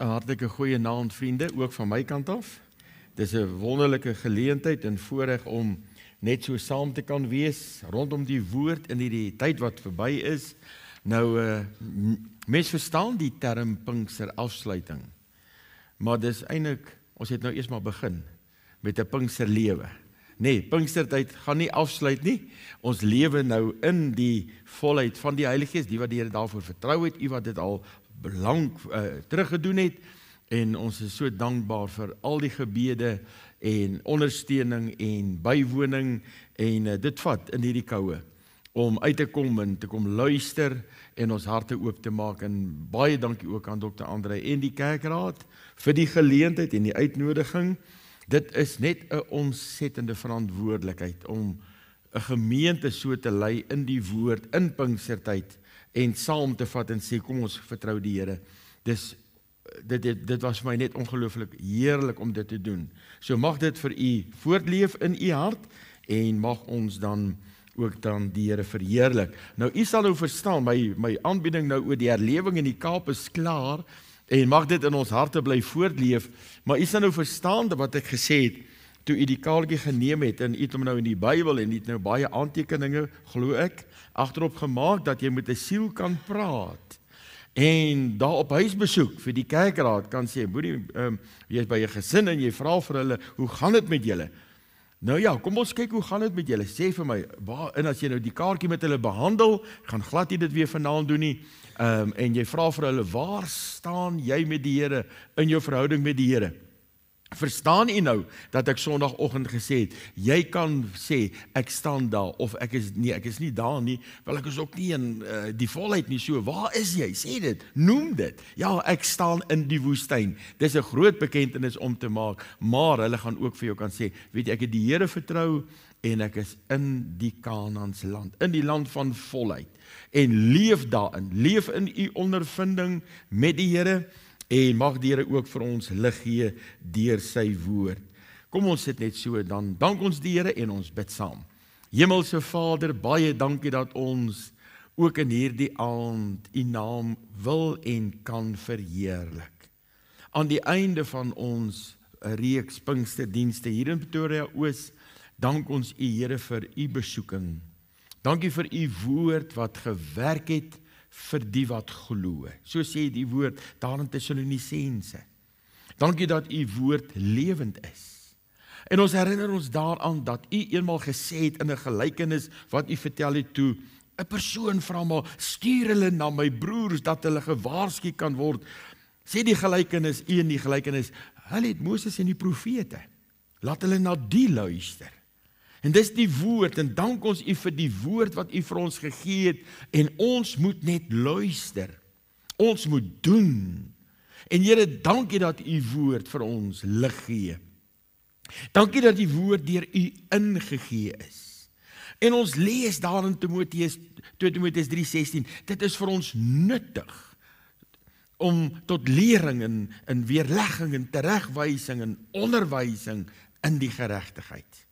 'n hartlike goeienaand vriende, ook van my kant af. Dis 'n wonderlike geleentheid en voorreg om net so saam te kan wees rondom die woord in hierdie tyd wat verby is. Nou, mens verstaan die term Pinkster afsluiting, maar dis eintlik, ons het nou eers maar begin met 'n Pinkster lewe. Nee, Pinkstertyd gaan nie afsluit nie. Ons lewe nou in die volheid van die Heilige Gees, die wat die Here daarvoor vertrou het, u wat dit al lang teruggedoen het, en ons is so dankbaar vir al die gebede en ondersteuning en bywoning, en dit vat in hierdie koue om uit te kom en te kom luister en ons harte oop te maak. En baie dankie ook aan Dr. André en die kerkraad vir die geleentheid en die uitnodiging. Dit is net 'n ontsettende verantwoordelikheid om 'n gemeente so te lei in die woord, in Pinkstertyd, en saam te vat en sê, kom ons vertrou die Here. Dit was vir my net ongelooflik heerlik om dit te doen. So mag dit vir u voortleef in u hart, en mag ons dan ook dan die Here verheerlik. Nou, u sal nou verstaan, my aanbieding nou oor die herlewing in die Kaap is klaar, en mag dit in ons harte bly voortleef, maar u sal nou verstaan wat ek gesê het, toe u die kaartjie geneem het, en u het hom nou in die Bybel, en u het nou baie aantekeninge, glo ek, agterop gemaak, dat jy met 'n siel kan praat, en daar op huisbesoek vir die kerkraad kan sê, moenie, jy is by 'n gesin, en jy vra vir hulle, hoe gaan dit met julle? Nou ja, kom ons kyk hoe gaan dit met julle, sê vir my, en as jy nou die kaartjie met hulle behandel, gaan glad nie dit weer vanaand doen nie, en jy vra vir hulle, waar staan jy met die Here, in jou verhouding met die Here? Verstaan u nou, dat ek Sondagoggend gesê het, jy kan sê, ek staan daar, of ek is nie daar nie, wel ek is ook nie in die volheid nie, so, waar is jy? Sê dit, noem dit, ja, ek staan in die woestyn. Dis 'n groot bekentenis om te maak, maar hulle gaan ook vir jou kan sê, weet jy, ek het die Here vertrou, en ek is in die Kanaanse land, in die land van volheid, en leef daarin, leef in u ondervinding met die Here, en mag die Here ook vir ons lig gee deur sy woord. Kom ons sit net so, dan dank ons die Here en ons bid saam. Hemelse Vader, baie dankie dat ons ook in hierdie aand u naam wil en kan verheerlik. Aan die einde van ons reeks Pinksterdienste hier in Pretoria Oos, dank ons u Here vir u besoeking. Dankie vir u woord wat gewerk het vir die wat glo. So sê die woord daar in Tessalonisense. Dankie dat u woord lewend is. En ons herinner ons daaraan dat u eenmaal gesê het in 'n gelykenis wat u vertel het toe, 'n persoon vra maar, stuur hulle na my broers dat hulle gewaarsku kan word. Sê die gelykenis, u in die gelykenis, hulle het Moses en die profete. Laat hulle na die luister. En dis die woord, en dank ons u vir die woord wat u vir ons gegee het, en ons moet net luister. Ons moet doen. En Here, dankie dat u woord vir ons lig gee. Dankie dat die woord deur u ingegee is. En ons lees daar in 2 Timoteus 3:16, dit is vir ons nuttig om tot lering en weerlegging en teregwysing en onderwysing in die geregtigheid.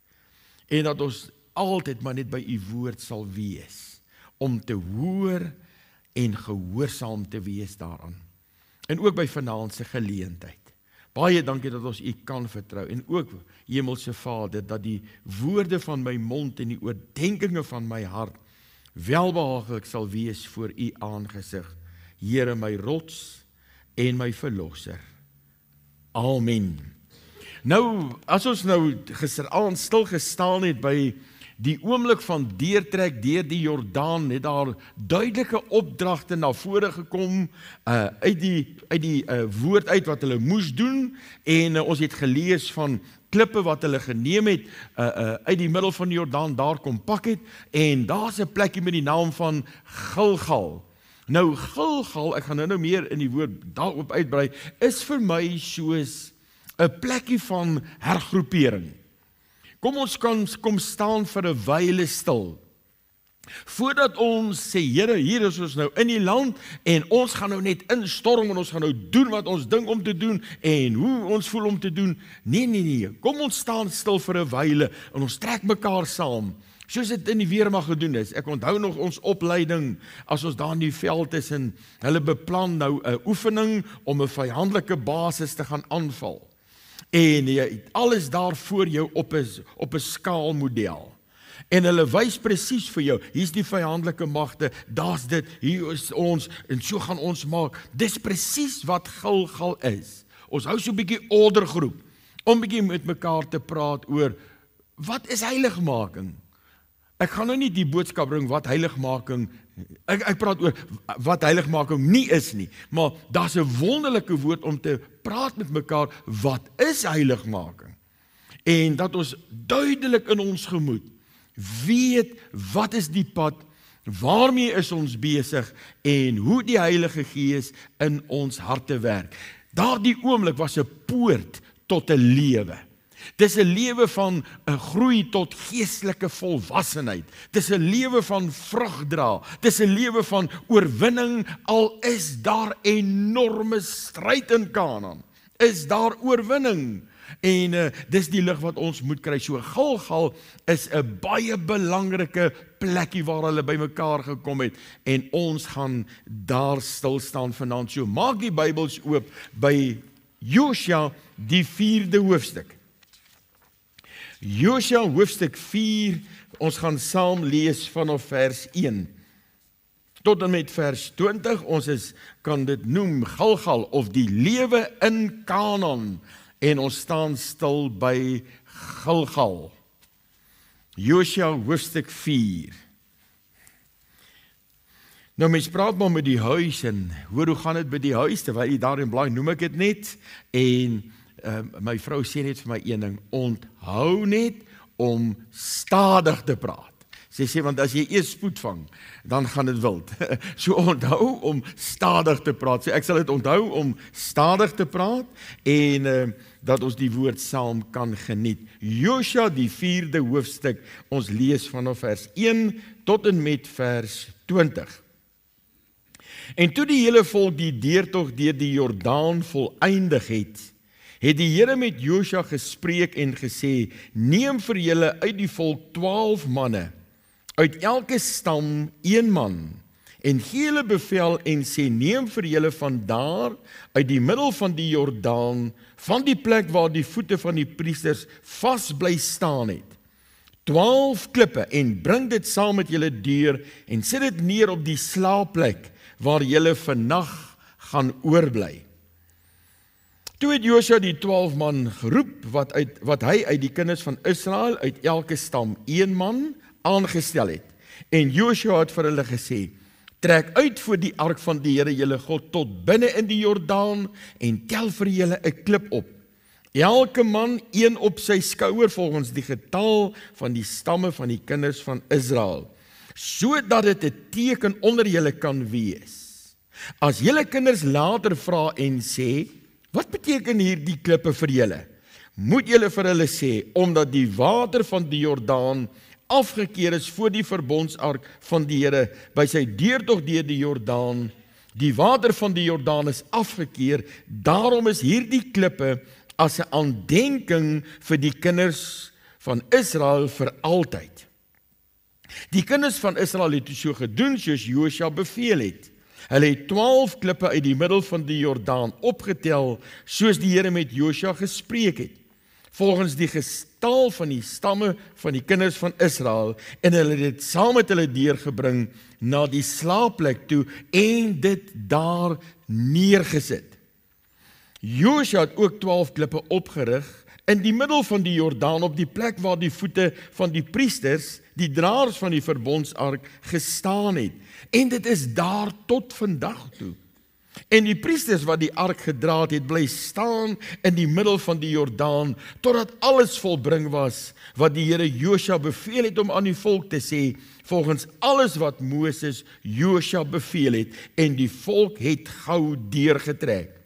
En dat ons altyd maar net by u woord sal wees, om te hoor en gehoorsaam te wees daaraan. En ook by vanaand se geleentheid. Baie dankie dat ons u kan vertrou, en ook, Hemelse Vader, dat die woorde van my mond en die oordeenkinge van my hart welbehaaglik sal wees voor u aangesig. Here, my rots en my verlosser. Amen. Nou, as ons nou gisteraand stil gestaan het by die oomblik van deurtrek deur die Jordaan, het daar duidelike opdragte na vore gekom uit die woord uit wat hulle moes doen, en ons het gelees van klippe wat hulle geneem het uit die middel van die Jordaan, daar kom pak het, en daar's 'n plekkie met die naam van Gilgal. Nou, Gilgal, ek gaan nou meer in die woord daarop uitbrei, is vir my soos 'n plekkie van hergroepering. Kom ons kom staan vir 'n wyle stil. Voordat ons sê, Here, hier is ons nou in die land, en ons gaan nou net instorm, en ons gaan nou doen wat ons dink om te doen, en hoe ons voel om te doen. Nee, kom ons staan stil vir 'n wyle, en ons trek mekaar saam, soos dit in die weermag gedoen is. Ek onthou nog ons opleiding, as ons daar in die veld is, en hulle beplan nou 'n oefening om 'n vyandelike basis te gaan aanval. En jy het alles daar voor jou op 'n skaalmodel. En hulle wys presies vir jou, hier's die vyandelike magte, daar's dit, hier is ons, en so gaan ons maak. Dis presies wat Gilgal is. Ons hou so 'n bietjie ordergroep, om bietjie met mekaar te praat oor, wat is heiligmaking? Ek gaan nou nie die boodskap bring wat heiligmaking, ek praat oor wat heiligmaking nie is nie, maar daar's 'n wonderlike woord om te praat met mekaar, wat is heiligmaking? En dat ons duidelik in ons gemoed weet, wat is die pad, waarmee is ons besig, en hoe die Heilige Gees in ons harte werk. Daardie oomblik was 'n poort tot 'n lewe. Dis 'n lewe van 'n groei tot geestelike volwassenheid. Dis 'n lewe van vrug dra. Dis 'n lewe van oorwinning, al is daar enorme stryd in Kanaan. Is daar oorwinning? En dis die lig wat ons moet kry. So Gilgal is 'n baie belangrike plekkie waar hulle bymekaar gekom het, en ons gaan daar stil staan vanaand. So maak die Bybels oop by Josua die 4de hoofstuk. Josua hoofstuk 4, ons gaan saam lees vanaf vers 1 tot en met vers 20. Ons kan dit noem Gilgal of die lewe in Kanaan, en ons staan stil by Gilgal. Josua hoofstuk 4. Nou mens praat maar met die huis, en hoor hoe gaan dit by die huis, terwyl jy daar in blaai, noem ek dit net, en my vrou sê net vir my een ding, onthou net om stadig te praat. Sy sê, want as jy eers spoed vang, dan gaan dit wild. So onthou om stadig te praat. So ek sal dit onthou om stadig te praat, en dat ons die woord saam kan geniet. Josua die 4de hoofstuk, ons lees vanaf vers 1 tot en met vers 20. En toe die hele volk die deurtog deur die Jordaan volëindig het die Here met Josua gespreek en gesê, neem vir julle uit die volk 12 manne, uit elke stam 1 man, en gee hulle bevel en sê, neem vir julle vandaar uit die middel van die Jordaan, van die plek waar die voete van die priesters vas bly staan het, 12 klippe, en bring dit saam met julle deur, en sit dit neer op die slaapplek, waar julle vannag gaan oorbly. Toe het Josua die 12 man geroep, wat hy uit die kinders van Israel, uit elke stam 1 man, aangestel het. En Josua het vir hulle gesê, trek uit voor die ark van die Here julle God tot binne in die Jordaan, en tel vir julle 'n klip op. Elke man 1 op sy skouer volgens die getal van die stamme van die kinders van Israel, sodat dit 'n teken onder julle kan wees. As julle kinders later vra en sê, wat beteken hierdie klippe vir julle? Moet julle vir hulle sê, omdat die water van die Jordaan afgekeer is voor die verbondsark van die Here, by sy deurtog deur die Jordaan, die water van die Jordaan is afgekeer, daarom is hierdie klippe as 'n aandenking vir die kinders van Israel vir altyd. Die kinders van Israel het so gedoen soos Josua beveel het. Hulle het 12 klippe uit die middel van die Jordaan opgetel, soos die Here met Josua gespreek het, volgens die getal van die stamme van die kinders van Israel, en hulle het dit saam met hulle deurgebring na die slaapplek toe, en dit daar neergesit. Josua het ook 12 klippe opgerig, in die middel van die Jordaan, op die plek waar die voete van die priesters, die draers van die verbondsark, gestaan het. En dit is daar tot vandag toe. En die priesters wat die ark gedra het, bly staan in die middel van die Jordaan, totdat alles volbring was, wat die Here Josua beveel het om aan die volk te sê, volgens alles wat Moses Josua beveel het, en die volk het gou deurgetrek.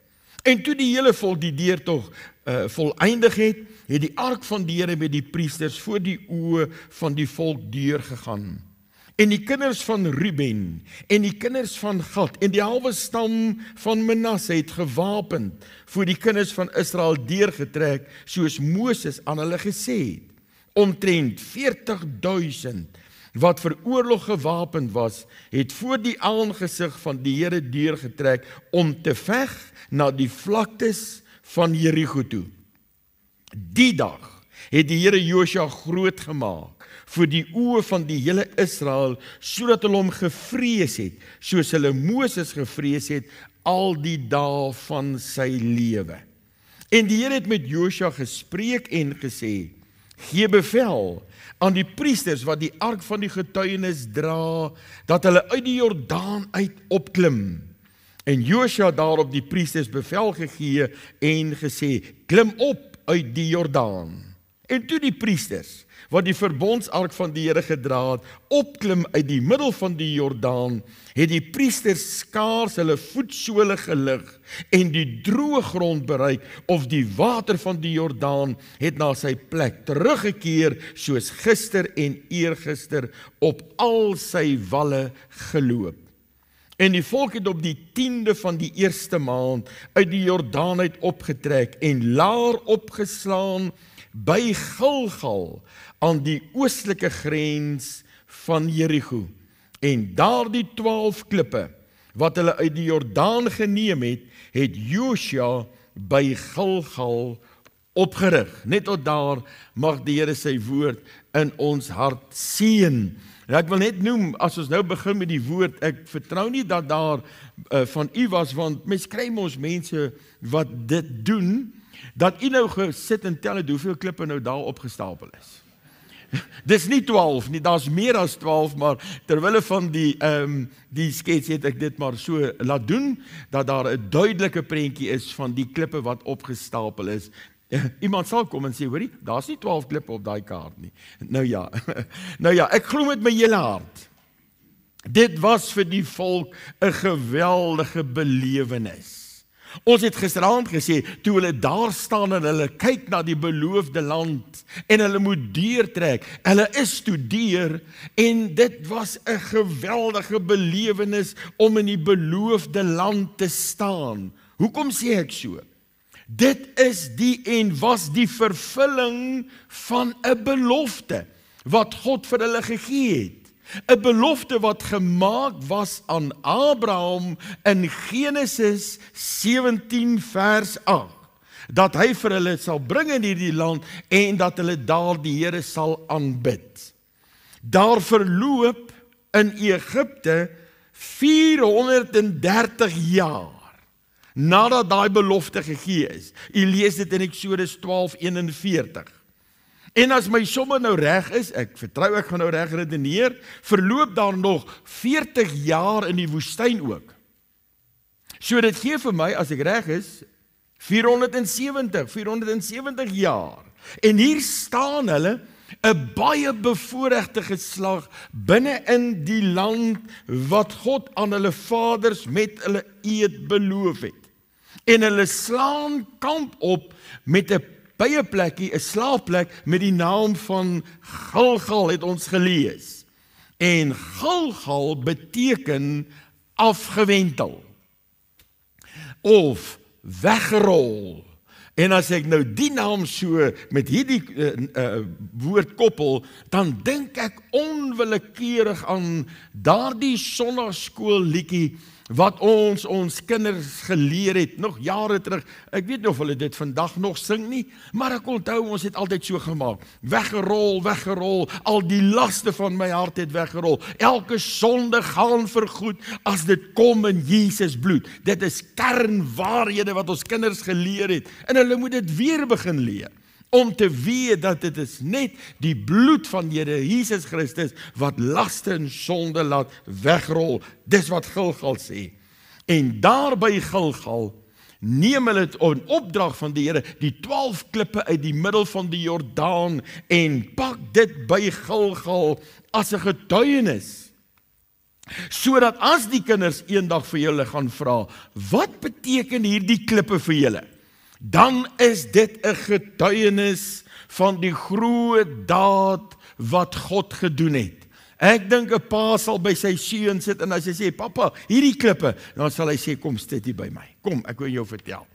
En toe die hele volk die deurtog volëindig het die ark van die Here met die priesters voor die oë van die volk deurgegaan. En die kinders van Ruben, en die kinders van Gad, en die halwe stam van Manasse het gewapend voor die kinders van Israel deurgetrek, soos Moses aan hulle gesê het. omtrent 40.000 wat vir oorlog gewapend was, het voor die aangesig van die Here deurgetrek om te veg na die vlaktes van Jerigo toe. Die dag het die Here Josua groot gemaak voor die oë van die hele Israel, sodat hulle hom gevrees het, soos hulle Moses gevrees het, al die dae van sy lewe. En die Here het met Josua gespreek en gesê, gee bevel aan die priesters wat die ark van die getuienis dra, dat hulle uit die Jordaan uit opklim. En Josua daarop die priesters bevel gegee en gesê, klim op uit die Jordaan. En toe die priesters, wat die verbondsark van die Here gedra het, opklim uit die middel van die Jordaan, het die priesters skaars hulle voetsole gelig en die droë grond bereik, of die water van die Jordaan het na sy plek teruggekeer, soos gister en eergister op al sy walle geloop. En die volk het op die 10de van die eerste maand uit die Jordaan uit opgetrek en laar opgeslaan by Gilgal aan die oostelike grens van Jerigo. En daardie 12 klippe wat hulle uit die Jordaan geneem het, het Josua by Gilgal opgerig. Net tot daar mag die Here sy woord in ons hart seën. En ek wil net noem, as ons nou begin met die woord, ek vertrou nie dat daar van u was, want mens kry ons mense wat dit doen, dat u nou gesit en tel het hoeveel klippe nou daar opgestapel is. Dis nie 12 nie, daar's meer as 12, maar terwille van die skets het ek dit maar so laat doen, dat daar 'n duidelike prentjie is van die klippe wat opgestapel is. Iemand sal kom en sê, hoorie, daar's nie 12 klippe op daai kaart nie. Nou ja, ek glo met my hele hart. Dit was vir die volk 'n geweldige belewenis. Ons het gisteraand gesê, toe hulle daar staan en hulle kyk na die beloofde land en hulle moet deurtrek, hulle is toe deur en dit was 'n geweldige belewenis om in die beloofde land te staan. Hoekom sê ek so? Dit is die en was die vervulling van 'n belofte wat God vir hulle gegee het. 'n belofte wat gemaak was aan Abraham in Genesis 17 vers 8, dat hy vir hulle sal bring in hierdie land en dat hulle daar die Here sal aanbid. Daar verloop in Egipte 430 jaar nadat daai belofte gegee is. U lees dit in Eksodus 12:41. En as my somme nou reg is, ek vertrou ek gaan nou reg redeneer, verloop daar nog 40 jaar in die woestyn ook. So dit gee vir my, as ek reg is, 470 jaar. En hier staan hulle, 'n baie bevoorregte geslag binne in die land wat God aan hulle vaders met hulle eed beloof het. En hulle slaan kamp op met 'n plekkie, 'n slaapplek met die naam van Gilgal, het ons gelees. En Gilgal beteken afgewentel of weggerol. En as ek nou die naam so met hierdie woord koppel, dan dink ek onwillekeurig aan daardie sonnaarskool liedjie wat ons kinders geleer het, nog jare terug. Ek weet nie of hulle dit vandag nog sing nie, maar ek onthou ons het altyd so gemaak. Weggerol, weggerol, al die laste van my hart het weggerol. Elke sonde gaan vergoed as dit kom in Jesus bloed. Dit is kernwaarhede wat ons kinders geleer het, en hulle moet dit weer begin leer. Om te weet dat dit is net die bloed van Here Jesus Christus wat laste en sonde laat wegrol. Dis wat Gilgal sê. En daar by Gilgal neem hulle het in opdrag van die Here die 12 klippe uit die middel van die Jordaan en pak dit by Gilgal as 'n getuienis. Sodat as die kinders eendag vir julle gaan vra, wat beteken hierdie klippe vir julle? Dan is dit 'n getuienis van die groot daad wat God gedoen het. Ek dink 'n pa sal by sy seun sit en as hy sê, "Pappa, hierdie klippe," dan sal hy sê, "Kom sit hier by my. Kom, ek wil jou vertel."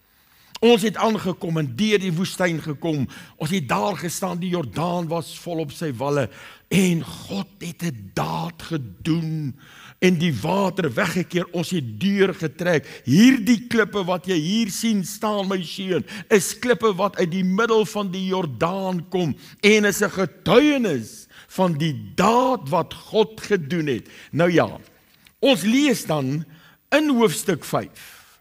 Ons het aangekom en deur die woestyn gekom. Ons het daar gestaan, die Jordaan was vol op sy walle. En God het 'n daad gedoen en die water weggekeer. Ons het deurgetrek. Hierdie klippe wat jy hier sien staan, my seun, is klippe wat uit die middel van die Jordaan kom en is 'n getuienis van die daad wat God gedoen het. Nou ja, ons lees dan in hoofstuk 5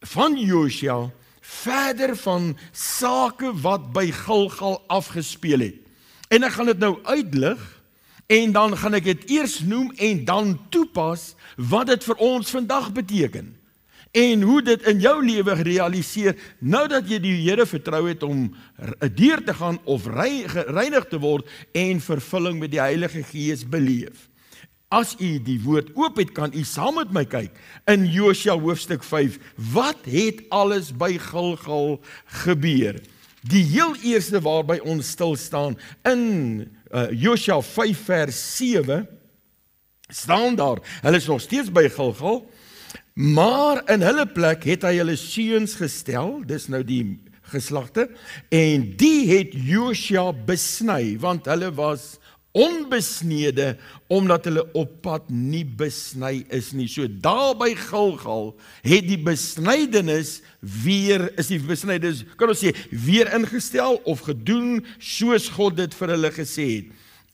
van Josua verder van sake wat by Gilgal afgespeel het. En ek gaan dit nou uitlig, en dan gaan ek dit eers noem en dan toepas wat dit vir ons vandag beteken. En hoe dit in jou lewe realiseer, nou dat jy die Here vertrou het om deur te gaan of gereinig te word en vervulling met die Heilige Gees beleef. As u die woord oop het, kan u saam met my kyk in Josua hoofstuk 5. Wat het alles by Gilgal gebeur? Die heel eerste waarby ons stil staan in Josua 5 vers 7 staan daar, hulle is nog steeds by Gilgal, maar in hulle plek het hy hulle seuns gestel, dis nou die geslagte, en die het Josua besny, want hulle was onbesnede, omdat hulle op pad nie besny is nie. So daar by Gilgal het die besnydenis weer, kan ons sê, weer ingestel of gedoen, soos God dit vir hulle gesê het.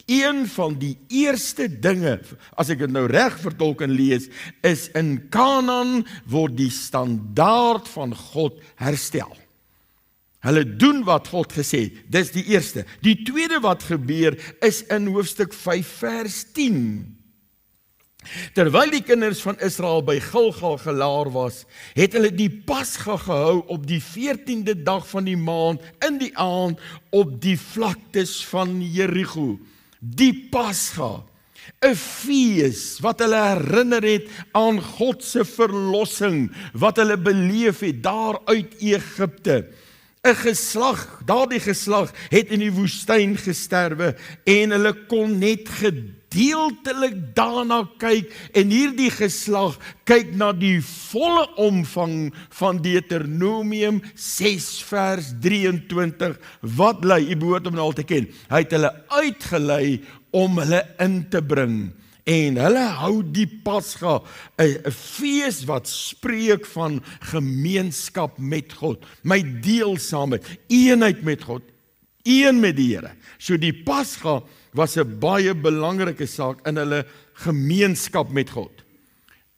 Een van die eerste dinge, as ek dit nou reg vertolk en lees, is in Kanaan word die standaard van God herstel. Hulle doen wat God gesê het, dis die eerste. Die tweede wat gebeur is in hoofstuk 5 vers 10. Terwyl die kinders van Israel by Gilgal gelaar was, het hulle die Pasga gehou op die 14de dag van die maand, in die aand, op die vlaktes van Jerigo. Die Pasga, 'n fees wat hulle herinner het aan God se verlossing, wat hulle beleef het daar uit Egipte. 'n geslag, daardie geslag het in die woestyn gesterwe en hulle kon net gedeeltelik daarna kyk, en hierdie geslag kyk na die volle omvang van Deuteronomium 6 vers 23, wat lei, jy behoort om nou al te ken, hy het hulle uitgelei om hulle in te bring. En hulle hou die Pasga, 'n fees wat spreek van gemeenskap met God, my deelsaamheid, eenheid met God, een met die Here. So die Pasga was 'n baie belangrike saak in hulle gemeenskap met God.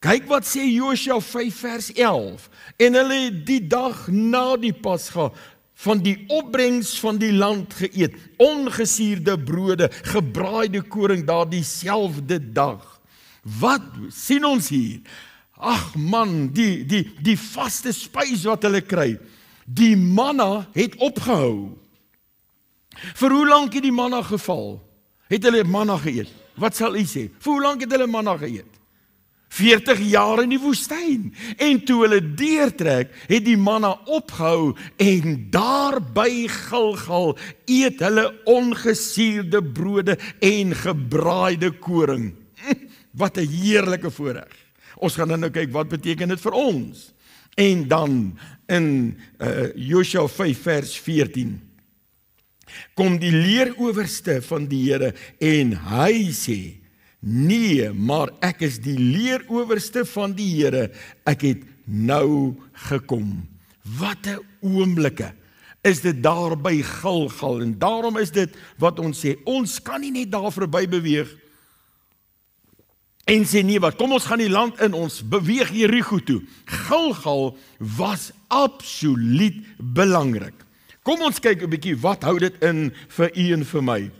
Kyk wat sê Josua 5 vers 11, en hulle het die dag na die Pasga van die opbrengs van die land geëet, ongesuurde brode, gebraaide koring daar dieselfde dag. Wat sien ons hier? Ag man, die vaste spys wat hulle kry, die manna het opgehou. Vir hoe lank het die manna geval? Het hulle manna geëet? Wat sal u sê? Vir hoe lank het hulle manna geëet? 40 jaar in die woestyn. En toe hulle deurtrek, het die manna opgehou, en daar by Gilgal eet hulle ongesuurde brode en gebraaide koring. Wat 'n heerlike voorreg. Ons gaan nou kyk wat beteken dit vir ons. En dan in Josua 5 vers 14 kom die leerowerste van die Here en hy sê, nee, maar ek is die leerowerste van die Here, ek het nou gekom. Wat 'n oomblikke is dit daar by Gilgal, en daarom is dit wat ons sê, ons kan nie net daar verby beweeg en sê nee, wat, kom ons gaan die land in, ons beweeg Jerigo toe. Gilgal was absoluut belangrik. Kom ons kyk 'n bietjie, wat hou dit in vir u en vir my?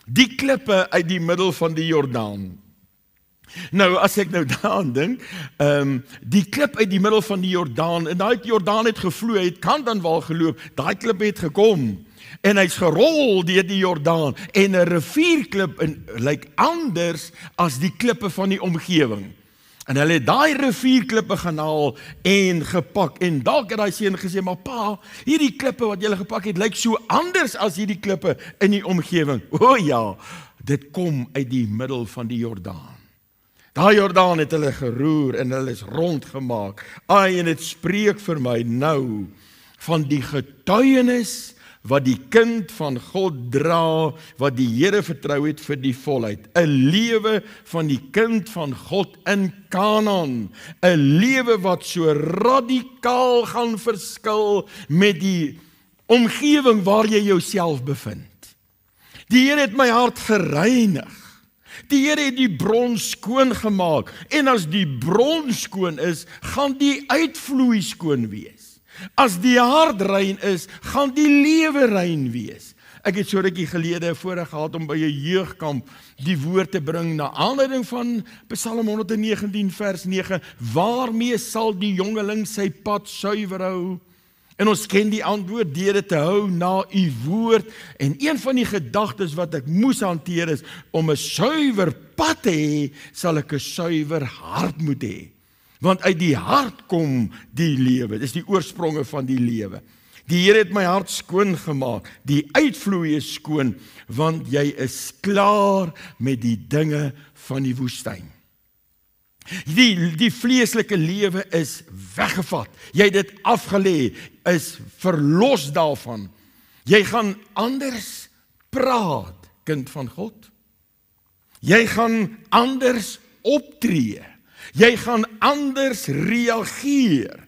Die klippe uit die middel van die Jordaan. Nou, as ek nou daaraan dink, die klip uit die middel van die Jordaan, en daai Jordaan het gevloei, het kant aan wal geloop, daai klip het gekom, en hy's gerol deur die Jordaan, en 'n rivierklip lyk anders as die klippe van die omgewing. En hulle het daai rivierklippe gaan haal en gepak, en dalk het daai seun gesê, maar pa, hierdie klippe wat julle gepak het, lyk so anders as hierdie klippe in die omgewing. O ja, dit kom uit die middel van die Jordaan. Daai Jordaan het hulle geroer en hulle is rondgemaak. Ai, en dit spreek vir my nou van die getuienis wat die kind van God dra, wat die Here vertrou het vir die volheid. 'n lewe van die kind van God in Kanaan. 'n lewe wat so radikaal gaan verskil met die omgewing waar jy jouself bevind. Die Here het my hart gereinig. Die Here het die bron skoon gemaak. En as die bron skoon is, gaan die uitvloei skoon wees. As die hart rein is, gaan die lewe rein wees. Ek het so rukkie gelede voorreg gehad om by 'n jeugkamp die woord te bring na aanleiding van Psalm 119 vers 9. Waarmee sal die jongeling sy pad suiwer hou? En ons ken die antwoord, deur dit te hou na u woord. En een van die gedagtes wat ek moes hanteer is, om 'n suiwer pad te hê, sal ek 'n suiwer hart moet hê. Want uit die hart kom die lewe. Dis die oorspronge van die lewe. Die Here het my hart skoon gemaak. Die uitvloei is skoon, want jy is klaar met die dinge van die woestyn. Die vleeslike lewe is weggevat. Jy het dit afgelê, is verlos daarvan. Jy gaan anders praat, kind van God. Jy gaan anders optree. Jy gaan anders reageer.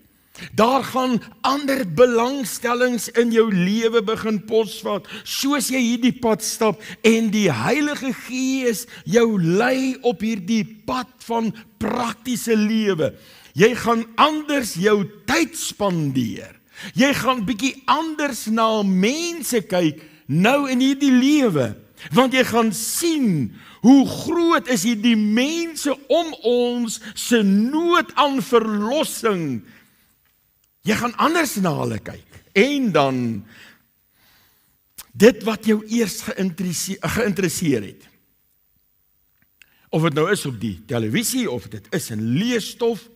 Daar gaan ander belangstellings in jou lewe begin posvat, soos jy hierdie pad stap en die Heilige Gees jou lei op hierdie pad van praktiese lewe. Jy gaan anders jou tyd spandeer. Jy gaan bietjie anders na mense kyk nou in hierdie lewe, want jy gaan sien hoe groot is hierdie mense om ons se nood aan verlossing. Jy gaan anders na hulle kyk. En dan dit wat jou eers geïnteresseer het. Of dit nou is op die televisie, of dit is in leesstof,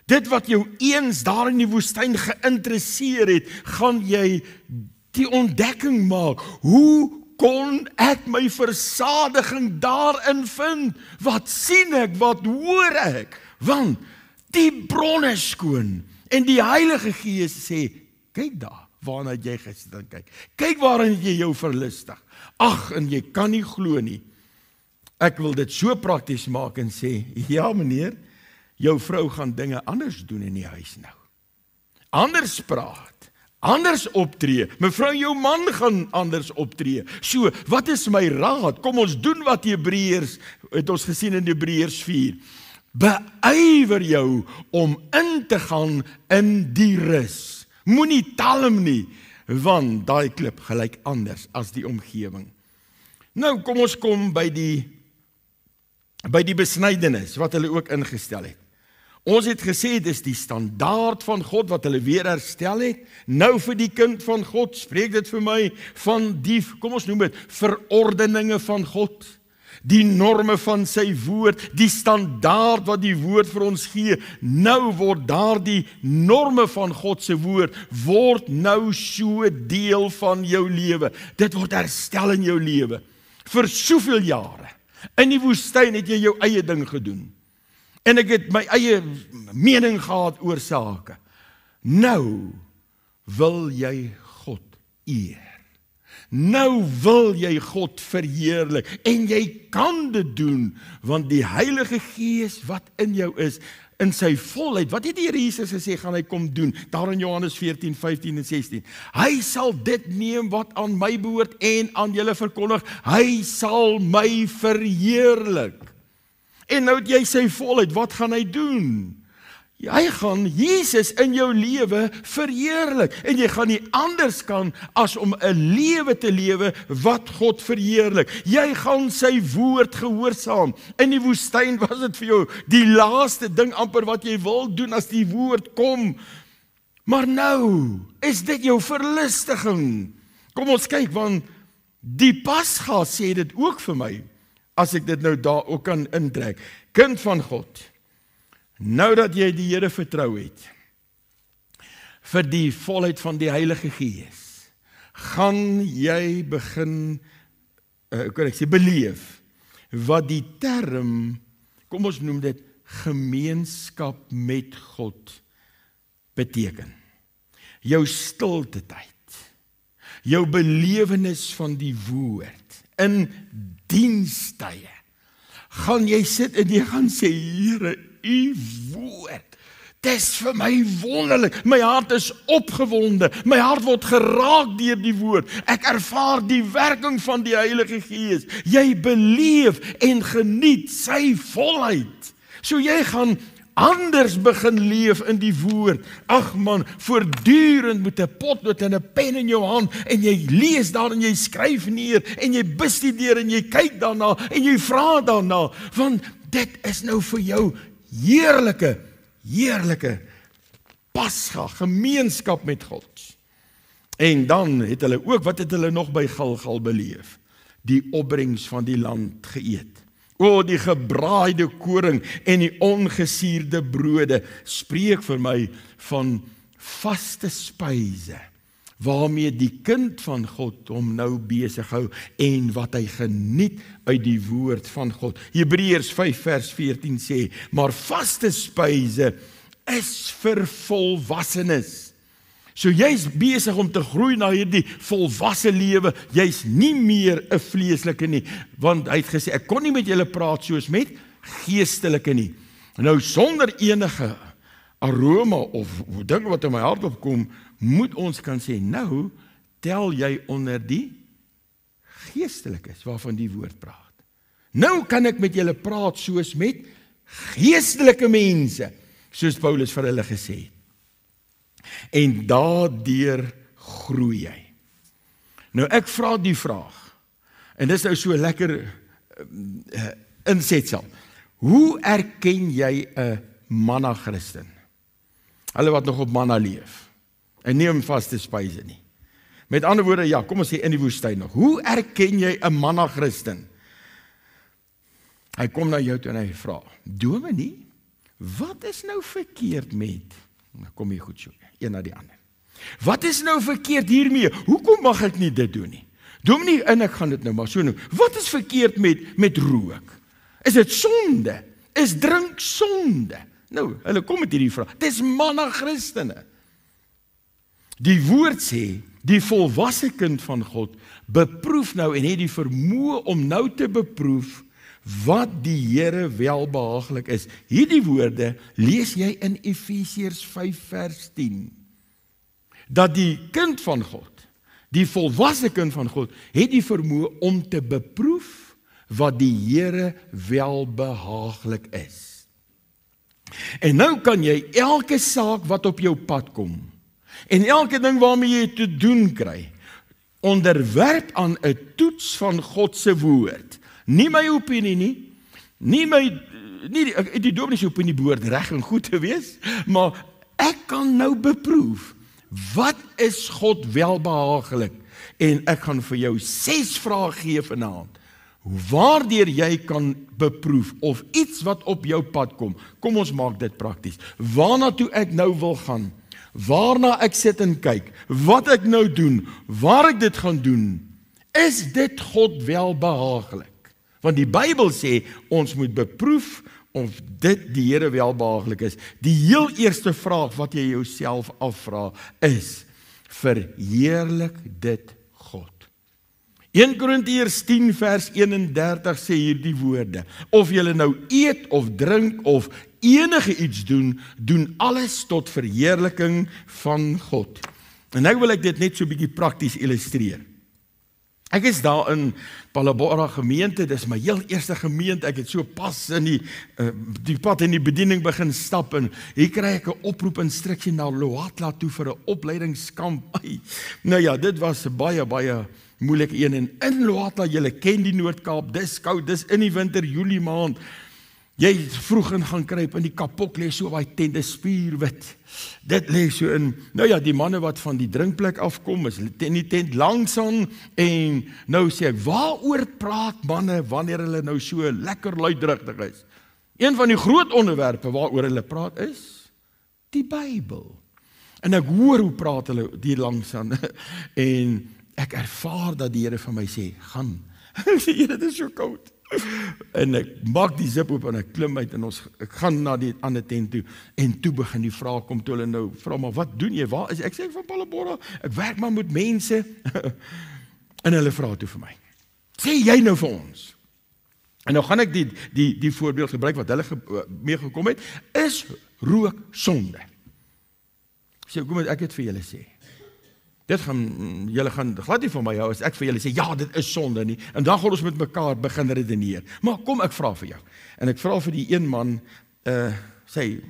dit wat jou eens daar in die woestyn geïnteresseer het, gaan jy die ontdekking maak. Hoe kon ek my versadiging daarin vind? Wat sien ek, wat hoor ek? Want die bron is skoon. En die Heilige Gees sê, kyk daar, waarna jy gesit en kyk. Kyk waarin jy jou verlustig. Ag, en jy kan nie glo nie. Ek wil dit so prakties maak en sê, ja meneer, jou vrou gaan dinge anders doen in die huis nou. Anders praat, anders optree. Mevrou, jou man gaan anders optree. So, wat is my raad? Kom ons doen wat Hebreërs, het ons gesien in Hebreërs 4. Beywer jou om in te gaan in die rus. Moenie talm nie, want daai klip gelyk anders as die omgewing. Nou kom ons kom by die besnydenis wat hulle ook ingestel het. Ons het gesê dis die standaard van God wat hulle weer herstel het. Nou vir die kind van God, spreek dit vir my van die, kom ons noem dit, verordeninge van God. Die norme van sy woord, die standaard wat die woord vir ons gee, nou word daar die norme van God se woord, word nou so deel van jou lewe. Dit word herstel in jou lewe. Vir soveel jare. In die woestyn het jy jou eie ding gedoen. En ek het my eie mening gehad oor sake. Nou wil jy God eer. Nou wil jy God verheerlik en jy kan dit doen, want die Heilige Gees wat in jou is, in sy volheid, wat het die Here Jesus gesê, gaan hy kom doen, daar in Johannes 14, 15 en 16. Hy sal dit neem wat aan my behoort en aan julle verkondig, hy sal my verheerlik. En nou het jy sy volheid, wat gaan hy doen? Hy gaan Jesus in jou lewe verheerlik en jy gaan nie anders kan as om 'n lewe te lewe wat God verheerlik. Jy gaan sy woord gehoorsaam. In die woestyn was dit vir jou die laaste ding amper wat jy wil doen as die woord kom. Maar nou is dit jou verlustiging. Kom ons kyk, want die Pasga sê dit ook vir my, as ek dit nou daar ook kan intrek. Kind van God, nou dat jy die Here vertrou het, vir die volheid van die Heilige Gees, gaan jy begin, beleef, wat die term, kom ons noem dit, gemeenskap met God beteken. jou stilte tyd, jou belewenis van die woord, in dienstye, gaan jy sit en jy gaan sê, Here, u woord, dis vir my wonderlik, my hart is opgewonde, my hart word geraak deur die woord, ek ervaar die werking van die Heilige Gees, jy beleef en geniet sy volheid, so jy gaan anders begin leef in die woord, ag man, voortdurend met 'n potlood en 'n pen in jou hand, en jy lees daar en jy skryf neer, en jy bestudeer en jy kyk daarna, en jy vra daarna, want dit is nou vir jou heerlike Pasga, gemeenskap met God. En dan het hulle ook, wat het hulle nog by Gilgal beleef? Die opbrengs van die land geëet. O, die gebraaide koring en die ongesuurde brode, spreek vir my van vaste spyse, waarmee die kind van God hom nou besig hou, en wat hy geniet uit die woord van God. Hebreërs 5 vers 14 sê, maar vaste spyse is vir volwassenes. So jy's besig om te groei na hierdie volwasse lewe, jy's nie meer 'n vleeslike nie, want hy het gesê, ek kon nie met julle praat soos met geestelike nie. Nou sonder enige aroma of ding wat in my hart opkom, moet ons kan sê, nou tel jy onder die geestelikes, waarvan die woord praat. Nou kan ek met julle praat soos met geestelike mense, soos Paulus vir hulle gesê het. En daardeur groei jy. Nou ek vra die vraag, en dis nou so lekker insetsel. Hoe erken jy 'n manna Christen? Hulle wat nog op manna leef, en nie om vaste spyse nie. Met ander woorde, ja, kom ons sê in die woestyn nog. Hoe erken jy 'n manna Christen? Hy kom na jou toe en hy vra, Dominee, wat is nou verkeerd met? Nou kom jy goed so, een na die ander. Wat is nou verkeerd hiermee? Hoekom mag ek nie dit doen nie? Dominee, en ek gaan dit nou maar so noem. Wat is verkeerd met rook? Is dit sonde? Is drink sonde? Nou, hulle kom met hierdie vraag. Dis manna Christene. Die woord sê, die volwasse kind van God beproef nou en het die vermoë om nou te beproef wat die Here welbehaaglik is. Hierdie woorde lees jy in Efesiërs 5 vers 10. Dat die kind van God, die volwasse kind van God, het die vermoë om te beproef wat die Here welbehaaglik is. En nou kan jy elke saak wat op jou pad kom, en elke ding waarmee jy te doen kry, onderwerp aan 'n toets van God se woord. Nie my opinie nie, die dominee se opinie behoort reg en goed te wees, maar ek kan nou beproef, wat is God welbehaaglik? En ek gaan vir jou 6 vrae gee vanaand, waardeur jy kan beproef, of iets wat op jou pad kom. Kom ons maak dit prakties. Waarna toe ek nou wil gaan, waarna ek sit en kyk, wat ek nou doen, waar ek dit gaan doen, is dit God welbehaaglik? Want die Bybel sê, ons moet beproef of dit die Here welbehaaglik is. Die heel eerste vraag wat jy jouself afvra is, verheerlik dit God? 1 Korintiërs 10 vers 31 sê hierdie woorde, of julle nou eet of drink of enige iets doen, doen alles tot verheerliking van God. En nou wil ek dit net so 'n bietjie prakties illustreer. Ek is daar in Palabora gemeente, dis my heel eerste gemeente, ek het so pas in die pad in die bediening begin stap, en hier kry ek 'n oproep instruksie na Loatla toe vir 'n opleidingskamp. Nou ja, dit was 'n baie moeilike een, en in Loatla, julle ken die Noord-Kaap, dis koud, dis in die winter, Julie maand, jy vroeg in gaan kruip, in die kapok lê so baie tent, dis spierwit, dit lê so in, nou ja, die manne wat van die drinkplek afkom, is in die tent langs aan, en nou sê ek, waaroor praat manne, wanneer hulle nou so lekker luidrigtig is? Een van die groot onderwerpe waaroor hulle praat is, die Bybel. En ek hoor hoe praat hulle die langs aan, en ek ervaar dat die Here vir my sê, gaan, ek sê, Here, dit is so koud, En ek maak die zip op en ek klim uit en ek gaan na die ander tent toe en toe begin die vraag kom toe hulle nou vra maar wat doen jy? Waar is ek sê ek van Palabora, ek werk maar met mense en hulle vra toe vir my. Sê jy nou vir ons? En nou gaan ek die voorbeeld gebruik wat hulle mee gekom het, is rook sonde. Sê kom ek het vir julle sê. Julle gaan glad nie van my hou as ek vir julle sê, ja, dit is sonde nie, en dan gaan ons met mekaar begin redeneer. Maar kom, ek vra vir jou. En ek vra vir die een man, sê,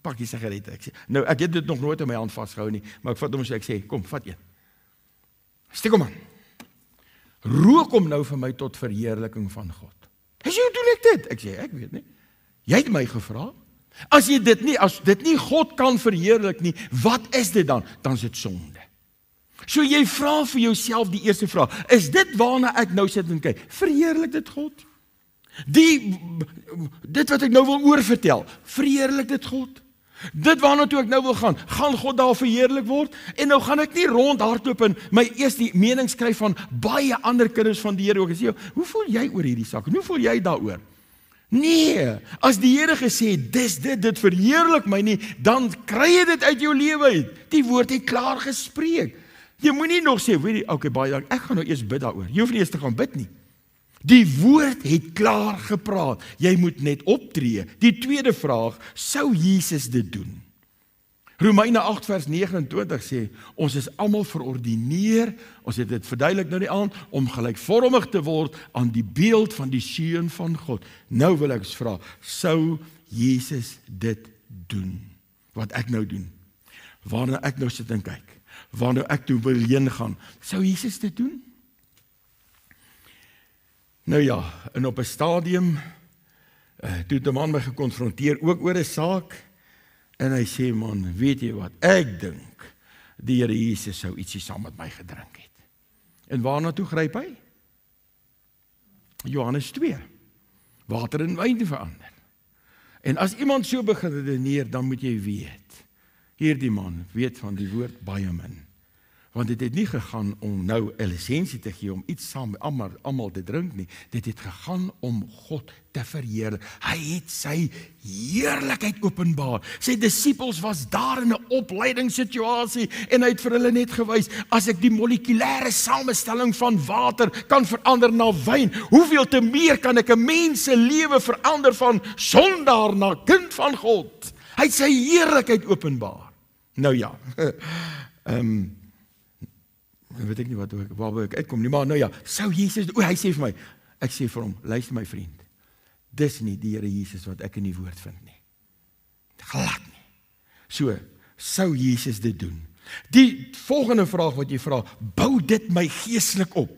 pak die sigarette. Ek sê, nou, ek het dit nog nooit in my hand vastgehou nie, maar ek vat hom en ek sê, kom, vat een. Steek hom aan. Rook hom nou vir my tot verheerliking van God. Hy sê, hoe doen ek dit? Ek sê, ek weet nie. Jy het my gevra. As dit nie God kan verheerlik nie, wat is dit dan? Dan is dit sonde. So jy vra vir jouself die eerste vraag, is dit waarna ek nou sit en kyk? Verheerlik dit God? Dit wat ek nou wil oorvertel, verheerlik dit God? Dit waarna toe ek nou wil gaan God daar verheerlik word? En nou gaan ek nie rondhardloop en my eers die mening skryf van baie ander kinders van die Here ook. Ek sê, hoe voel jy oor hierdie saak? En hoe voel jy daaroor? Nee, as die Here gesê, dit verheerlik my nie, dan kry jy dit uit jou lewe uit. Die woord het klaar gespreek. Jy moet nie nog sê, weet jy, okay, baie dank, ek gaan nou eers bid daaroor. Jy hoef nie eers te gaan bid nie. Die woord het klaar gepraat. Jy moet net optree. Die tweede vraag, sou Jesus dit doen? Romeine 8 vers 29 sê, ons is almal verordineer, ons het dit verduidelik nou die aand, om gelykvormig te word aan die beeld van die seun van God. Nou wil ek vra, sou Jesus dit doen? Wat ek nou doen? Waarna ek nou sit en kyk? Waarna ek toe wil heen gaan? Sou Jesus dit doen? Nou ja, en op 'n stadium, toe het 'n man my gekonfronteer, ook oor 'n saak, en hy sê, man, weet jy wat, ek dink, die Here Jesus sou ietsie saam met my gedrink het. En waarna toe gryp hy? Johannes 2, water in wyn verander. En as iemand so begin redeneer, dan moet jy weet, hierdie man weet van die woord baie min. Want dit het nie gegaan om nou 'n lisensie te gee om iets saam met almal te drink nie. Dit het gegaan om God te verheerlik. Hy het sy heerlikheid openbaar. Sy disippels was daar in 'n opleidingssituasie en hy het vir hulle net gewys, as ek die molekulêre samestelling van water kan verander na wyn, hoeveel te meer kan ek 'n mens se lewe verander van sondaar na kind van God. Hy het sy heerlikheid openbaar. Nou ja, weet ek nie waar ek uitkom nie, maar nou ja, sou Jesus, hy sê vir my, ek sê vir hom, luister my vriend, dis nie die Here Jesus wat ek in die woord vind nie. Glad nie. So, sou Jesus dit doen? Die volgende vraag wat jy vra, bou dit my geestelik op?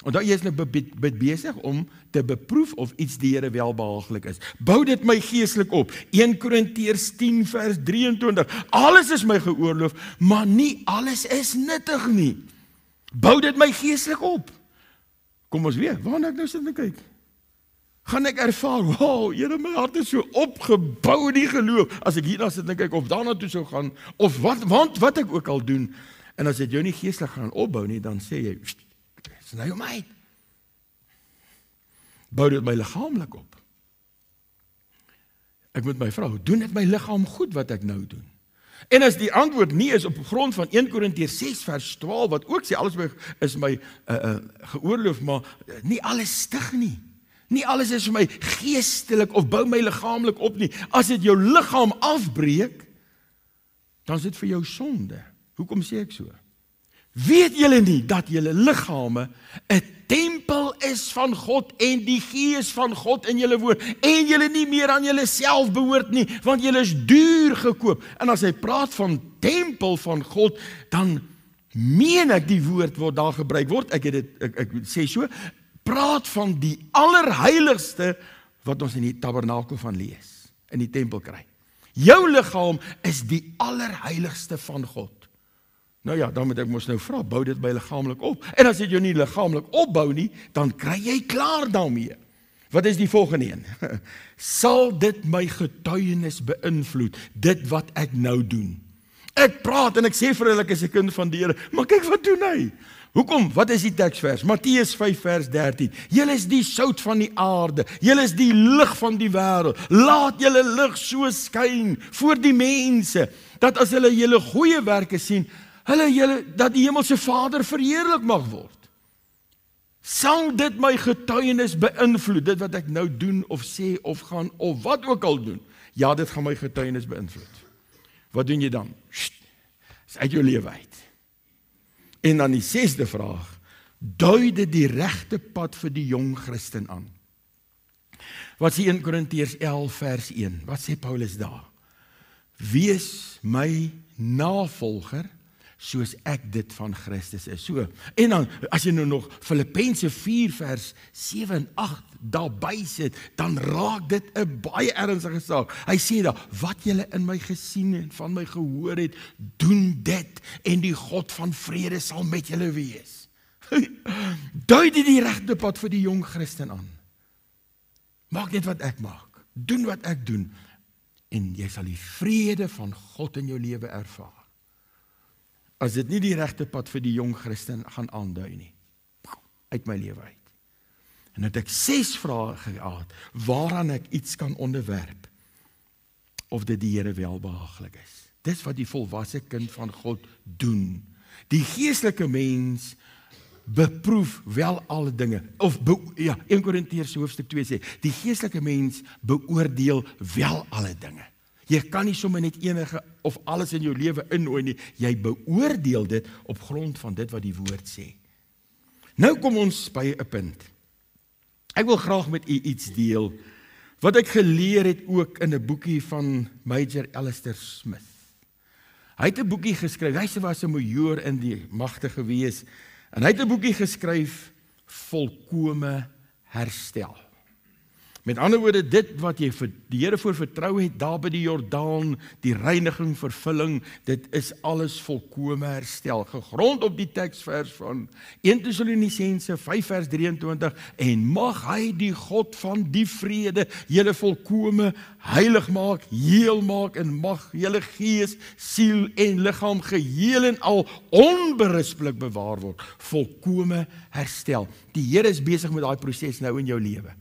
Want jy is nou besig om te beproef of iets die Here welbehaaglik is. Bou dit my geestelik op. 1 Korintiërs 10 vers 23. Alles is my geoorloof, maar nie alles is nuttig nie. Bou dit my geestelik op. Kom ons weer, waarna ek nou sit en kyk? Gaan ek ervaar, wow, Here, my hart is so opgebou in die geloof, as ek hierna sit en kyk, of daarna toe sou gaan, of wat ek ook al doen, en as dit jou nie geestelik gaan opbou nie, dan sê jy, is nou my. Bou dit my liggaamlik op. Ek moet my vrou, doen dit my liggaam goed wat ek nou doen? En as die antwoord nie is op grond van 1 Korintiërs 6 vers 12, wat ook sê, alles is my geoorloof, maar nie alles stig nie. Nie alles is vir my geestelik of bou my liggaamlik op nie. As dit jou liggaam afbreek, dan is dit vir jou sonde. Hoekom sê ek so? Weet julle nie dat julle liggame 'n tempel is van God en die Gees van God in julle woon en julle nie meer aan julle self behoort nie, want julle is duur gekoop. En as hy praat van tempel van God, dan meen ek die woord wat daar gebruik word, ek sê so, praat van die allerheiligste wat ons in die tabernakel van lees, in die tempel kry. Jou liggaam is die allerheiligste van God. Nou ja, dan moet ek mos nou vra, bou dit my liggaamlik op. En as dit jou nie liggaamlik opbou nie, dan kry jy klaar daarmee. Wat is die volgende een? Sal dit my getuienis beïnvloed, dit wat ek nou doen? Ek praat en ek sê vir hulle ek is 'n kind van die Here, maar kyk wat doen hy. Hoekom? Wat is die teksvers? Matteus 5 vers 13. Julle is die sout van die aarde. Julle is die lig van die wêreld. Laat julle lig so skyn voor die mense, dat as hulle julle goeie werke sien, dat die hemelse Vader verheerlik mag word. Sal dit my getuienis beïnvloed, dit wat ek nou doen of sê of gaan of wat ook al doen? Ja, dit gaan my getuienis beïnvloed. Wat doen jy dan? Is uit jou lewe uit. En dan die 6de vraag, dui dit die regte pad vir die jong Christen aan? Wat sê 1 Korintiërs 11 vers 1? Wat sê Paulus daar? Wees my navolger, soos ek dit van Christus is. So, en dan, as jy nou nog Filippense 4 vers 7 en 8 daarby sit, dan raak dit 'n baie ernstige saak. Hy sê daar, wat julle in my gesien en van my gehoor het, doen dit, en die God van vrede sal met julle wees. Dui dit die regte pad vir die jong Christen aan. Maak net wat ek maak, doen wat ek doen, en jy sal die vrede van God in jou lewe ervaar. As dit nie die regte pad vir die jong Christen gaan aandui nie, uit my lewe uit. En het ek 6 vrae gehad, waaraan ek iets kan onderwerp, of dit die Here welbehaaglik is. Dis wat die volwasse kind van God doen. Die geestelike mens beproef wel alle dinge, of 1 Korintiërs hoofstuk 2 sê, die geestelike mens beoordeel wel alle dinge. Jy kan nie sommer net enige of alles in jou lewe innooi nie, jy beoordeel dit op grond van dit wat die woord sê. Nou kom ons by 'n punt. Ek wil graag met u iets deel, wat ek geleer het ook in 'n boekie van Major Alistair Smith. Hy het 'n boekie geskryf, hy was 'n majoor in die magte gewees, en hy het 'n boekie geskryf, Volkome Herstel. Met ander woorde, dit wat jy vir die Here voor vertrou het, daar by die Jordaan, die reiniging, vervulling, dit is alles volkome herstel, gegrond op die teksvers van 1 Tessalonisense 5 vers 23, en mag hy die God van die vrede julle volkome heilig maak, heel maak, en mag julle gees, siel en liggaam geheel en al onberispelik bewaar word, volkome herstel. Die Here is besig met daai proses nou in jou lewe,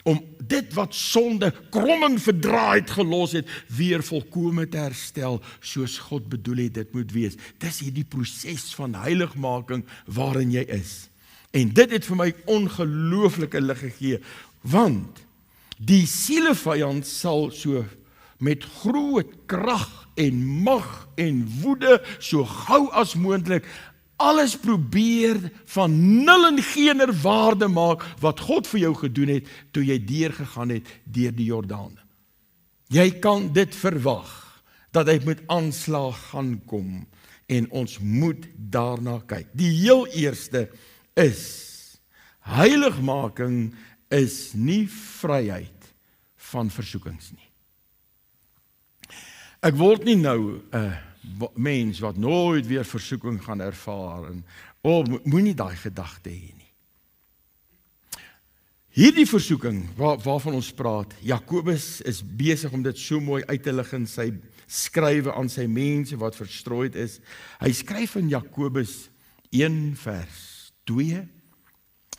om dit wat sonde, krom en verdraaid gelos het, weer volkome te herstel, soos God bedoel het dit moet wees. Dis hierdie proses van heiligmaking waarin jy is. En dit het vir my ongelooflike lig gegee, want die sielevyand sal so met groot krag en mag en woede, so gou as moontlik, alles probeer van nul en geener waarde maak wat God vir jou gedoen het toe jy deurgegaan het deur die Jordaan. Jy kan dit verwag dat hy met aanslag gaan kom en ons moet daarna kyk. Die heel eerste is heiligmaking is nie vryheid van versoekings nie. Ek word nie nou 'n mens wat nooit weer versoeking gaan ervaar en moenie daai gedagte hê nie. Hierdie versoeking waarvan ons praat, Jakobus is besig om dit so mooi uit te lig in sy skrywe aan sy mense wat verstrooid is. Hy skryf in Jakobus 1 vers 2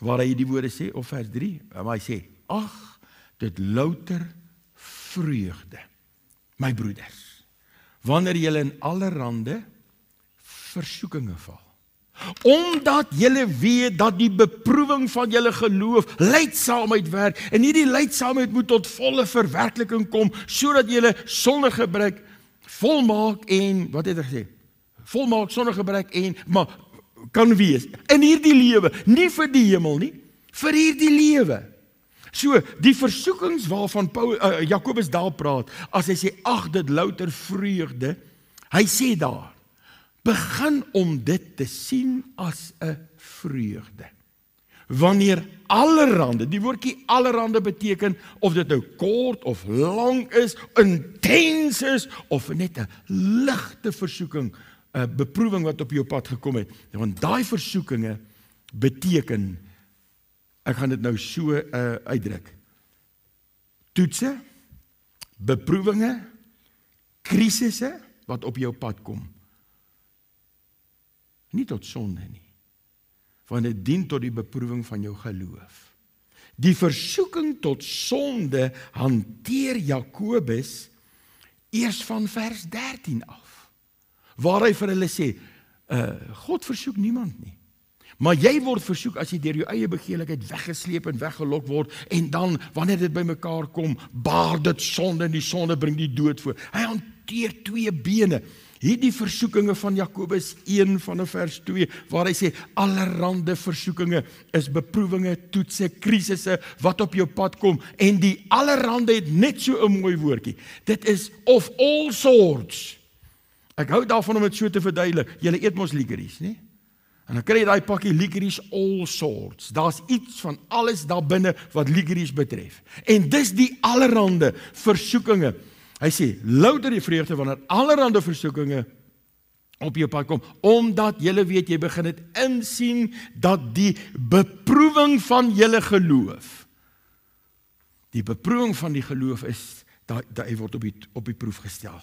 waar hy die woorde sê, of vers 3, waar hy sê, ag, dit louter vreugde, my broeders, wanneer julle in allerhande versoekinge val. Omdat julle weet dat die beproewing van julle geloof lydsaamheid werk, en hierdie lydsaamheid moet tot volle verwerkliking kom, sodat julle sonder gebrek volmaak en, wat het hy gesê? Volmaak sonder gebrek en, maar kan wees, in hierdie lewe, nie vir die hemel nie, vir hierdie lewe. So, die versoekings waarvan Jakobus daar praat, as hy sê, ag, dit louter vreugde, hy sê daar, begin om dit te sien as 'n vreugde. Wanneer allerhande, die woordjie allerhande beteken, of dit nou kort of lang is, intens is, of net 'n ligte versoeking, 'n beproewing wat op jou pad gekom het. Want daai versoekinge beteken, ek gaan dit nou so uitdruk, toetse, beproewinge, krisisse wat op jou pad kom, nie tot sonde nie, want dit dien tot die beproewing van jou geloof. Die versoeking tot sonde hanteer Jakobus eers van vers 13 af, waar hy vir hulle sê, God versoek niemand nie. Maar jy word versoek as jy deur jou eie begeerlikheid weggesleep en weggelok word, en dan, wanneer dit by mekaar kom, baar dit sonde, en die sonde bring die dood voor. Hy hanteer twee bene. Hierdie versoekinge van Jakobus 1 van vers 2, waar hy sê, allerhande versoekinge is beproewinge, toetse, krisisse, wat op jou pad kom, en die allerhande het net so 'n mooi woordjie. Dit is of all sorts. Ek hou daarvan om dit so te verduidelik. Julle eet mos licorice, nie? En dan kry jy daai pakkie licorice all sorts. Daar's iets van alles daar binne wat licorice betref. En dis die allerhande versoekinge. Hy sê, louter die vreugde wanneer allerhande versoekinge op jou pad kom, omdat julle weet, jy begin dit insien, dat die beproewing van julle geloof, die beproewing van die geloof is, dat hy word op die proef gestel.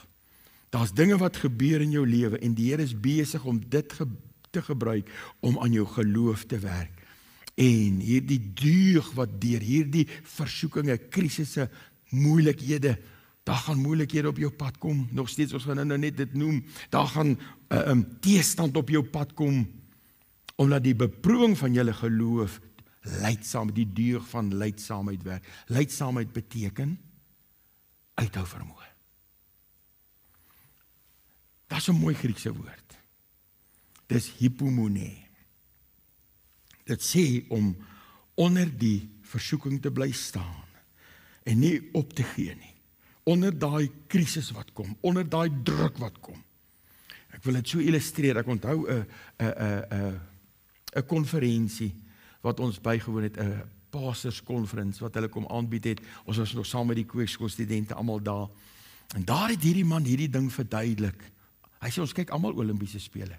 Daar's dinge wat gebeur in jou lewe, en die Here is besig om dit te gebruik, om aan jou geloof te werk. En hierdie duur wat deur hierdie versoekinge, krisisse, moeilikhede, daar gaan moeilikhede op jou pad kom, nog steeds, ons gaan nou net dit noem, daar gaan teestand op jou pad kom, omdat die beproewing van julle geloof, lydsaam, die duur van lydsaamheid werk. Lydsaamheid beteken, uithou vermoë. Dat is 'n mooi Griekse woord. Dit is hypomone. Dit sê om onder die versoeking te bly staan, en nie op te gee nie. Onder daai krisis wat kom, onder daai druk wat kom. Ek wil dit so illustreer, ek onthou 'n konferensie wat ons bygewoon het, 'n pastorskonferens wat hulle kom aanbied het. Ons was nog saam met die kweekskoolstudente almal daar. En daar het hierdie man hierdie ding verduidelik. Hy sê ons kyk almal Olimpiese spele.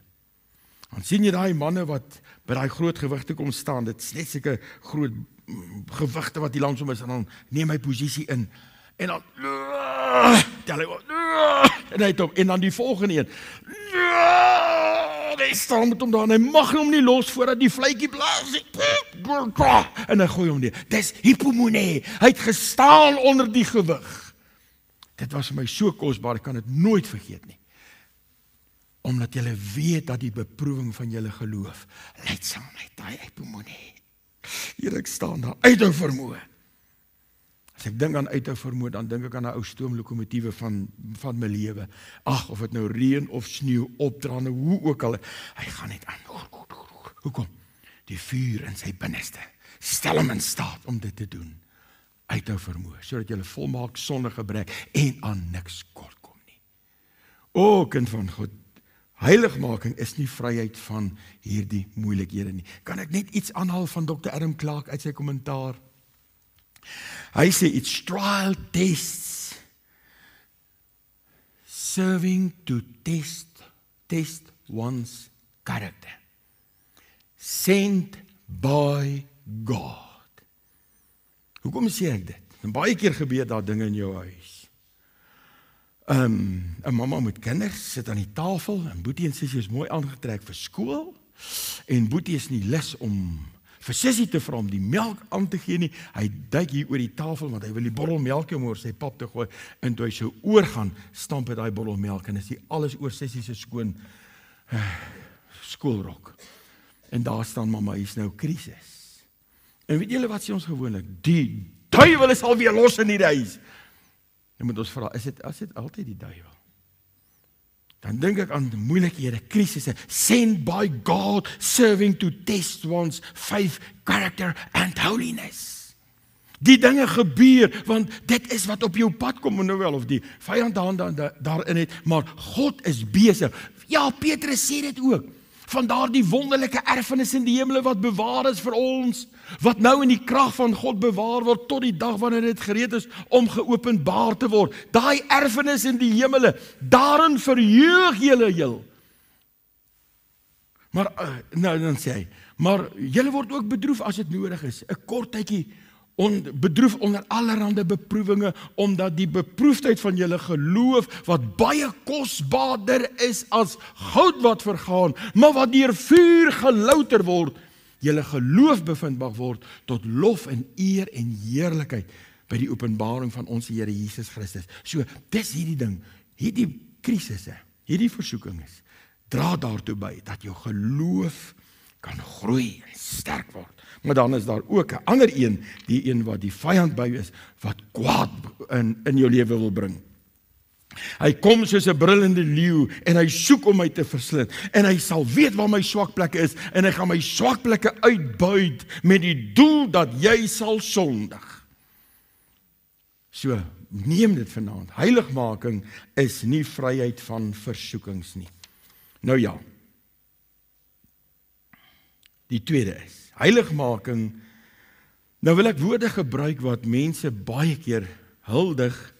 Dan sien jy daai manne wat by daai groot gewigte kom staan. Dit is net sulke groot gewigte wat hier langs hom is, en dan neem hy posisie in. En dan tel hy en hy het en dan die volgende een. Hy staan met hom daar en hy mag hom nie los voordat die vletjie blaas. En hy gooi hom neer. Dis hypomone. Hy het gestaan onder die gewig. Dit was vir my so kosbaar, ek kan dit nooit vergeet nie. Omdat julle weet dat die beproewing van julle geloof, lydsaamheid, daai hypomone. Hier ek staan daar, uithou vermoë. As ek dink aan uithou vermoë, dan dink ek aan 'n ou stoomlokomotiewe van my lewe. Ag, of dit nou reën of sneeu, opdraande, hoe ook al, hy gaan net aan. Hoekom? Die vuur in sy binneste. Stel hom in staat om dit te doen. Uithou vermoë, sodat jy volmaak sonder gebrek en aan niks kort kom nie. O, kind van God, heiligmaking is nie vryheid van hierdie moeilikhede nie. Kan ek net iets aanhaal van Dr. Adam Clark uit sy kommentaar? Hy sê, it's trial tests serving to test one's character. Sent by God. Hoekom sê ek dit? En baie keer gebeur daar dinge in jou huis. 'n Mamma met kinders sit aan die tafel, en Boetie en Sissie is mooi aangetrek vir skool, en Boetie is nie lus om vir Sissie te vra om die melk aan te gee nie. Hy duik hier oor die tafel, want hy wil die bottel melk om oor sy pap te gooi, en toe hy so oor gaan, stamp hy daai bottel melk, en is die alles oor Sissie se skoon skoolrok. En daar staan mamma, hier's nou krisis. En weet julle wat sê ons gewoonlik? Die duiwel is alweer los in die huis. Dan moet ons vra, is dit altyd die duiwel? Dan dink ek aan moeilikhede, krisisse, sent by God, serving to test one's faith, character and holiness. Die dinge gebeur, want dit is wat op jou pad kom, nou wel, of die vyand daarin het, maar God is besig. Ja, Petrus sê dit ook. Van daardie wonderlike erfenis in die hemele wat bewaar is vir ons, wat nou in die krag van God bewaar word tot die dag wanneer dit gereed is om geopenbaar te word. Daai erfenis in die hemele, daarin verheug julle heel. Maar, nou dan sê hy, maar julle word ook bedroef as dit nodig is, 'n kort tydjie bedroef onder allerhande beproewinge, omdat die beproefdheid van julle geloof, wat baie kosbaarder is as goud wat vergaan, maar wat deur vuur gelouter word, julle geloof bevind mag word tot lof en eer en heerlikheid by die openbaring van ons Here Jesus Christus. So, dis hierdie ding, hierdie krisisse, hierdie versoekings, dra daartoe by, dat jou geloof kan groei en sterk word. Maar dan is daar ook 'n ander een, die een wat die vyand by is, wat kwaad in jou lewe wil bring. Hy kom soos 'n brullende leeu, en hy soek om my te verslind, en hy sal weet waar my swakplekke is, en hy gaan my swakplekke uitbuit, met die doel dat jy sal sondig. So, neem dit vanaand. Heiligmaking is nie vryheid van versoekings nie. Nou ja, die tweede is, heiligmaking, nou wil ek woorde gebruik wat mense baie keer huldig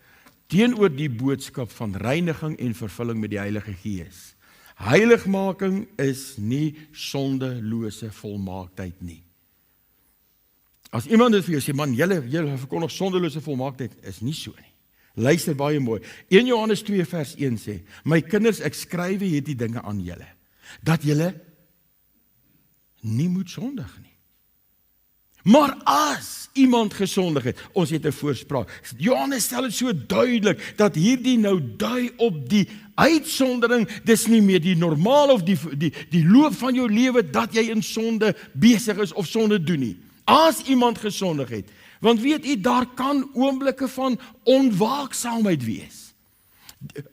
teenoor die boodskap van reiniging en vervulling met die Heilige Gees. Heiligmaking is nie sondelose volmaaktheid nie. As iemand dit vir jou sê, man, julle verkondig sondelose volmaaktheid, is nie so nie. Luister baie mooi. 1 Johannes 2 vers 1 sê, my kinders, ek skryf hierdie dinge aan julle, dat julle nie moet sondig nie. Maar as iemand gesondig het, ons het 'n voorspraak. Johannes stel dit so duidelik, dat hierdie nou dui op die uitsondering, dis nie meer die normaal of die loop van jou lewe, dat jy in sonde besig is of sonde doen nie. As iemand gesondig het, want weet u, daar kan oomblikke van onwaaksaamheid wees.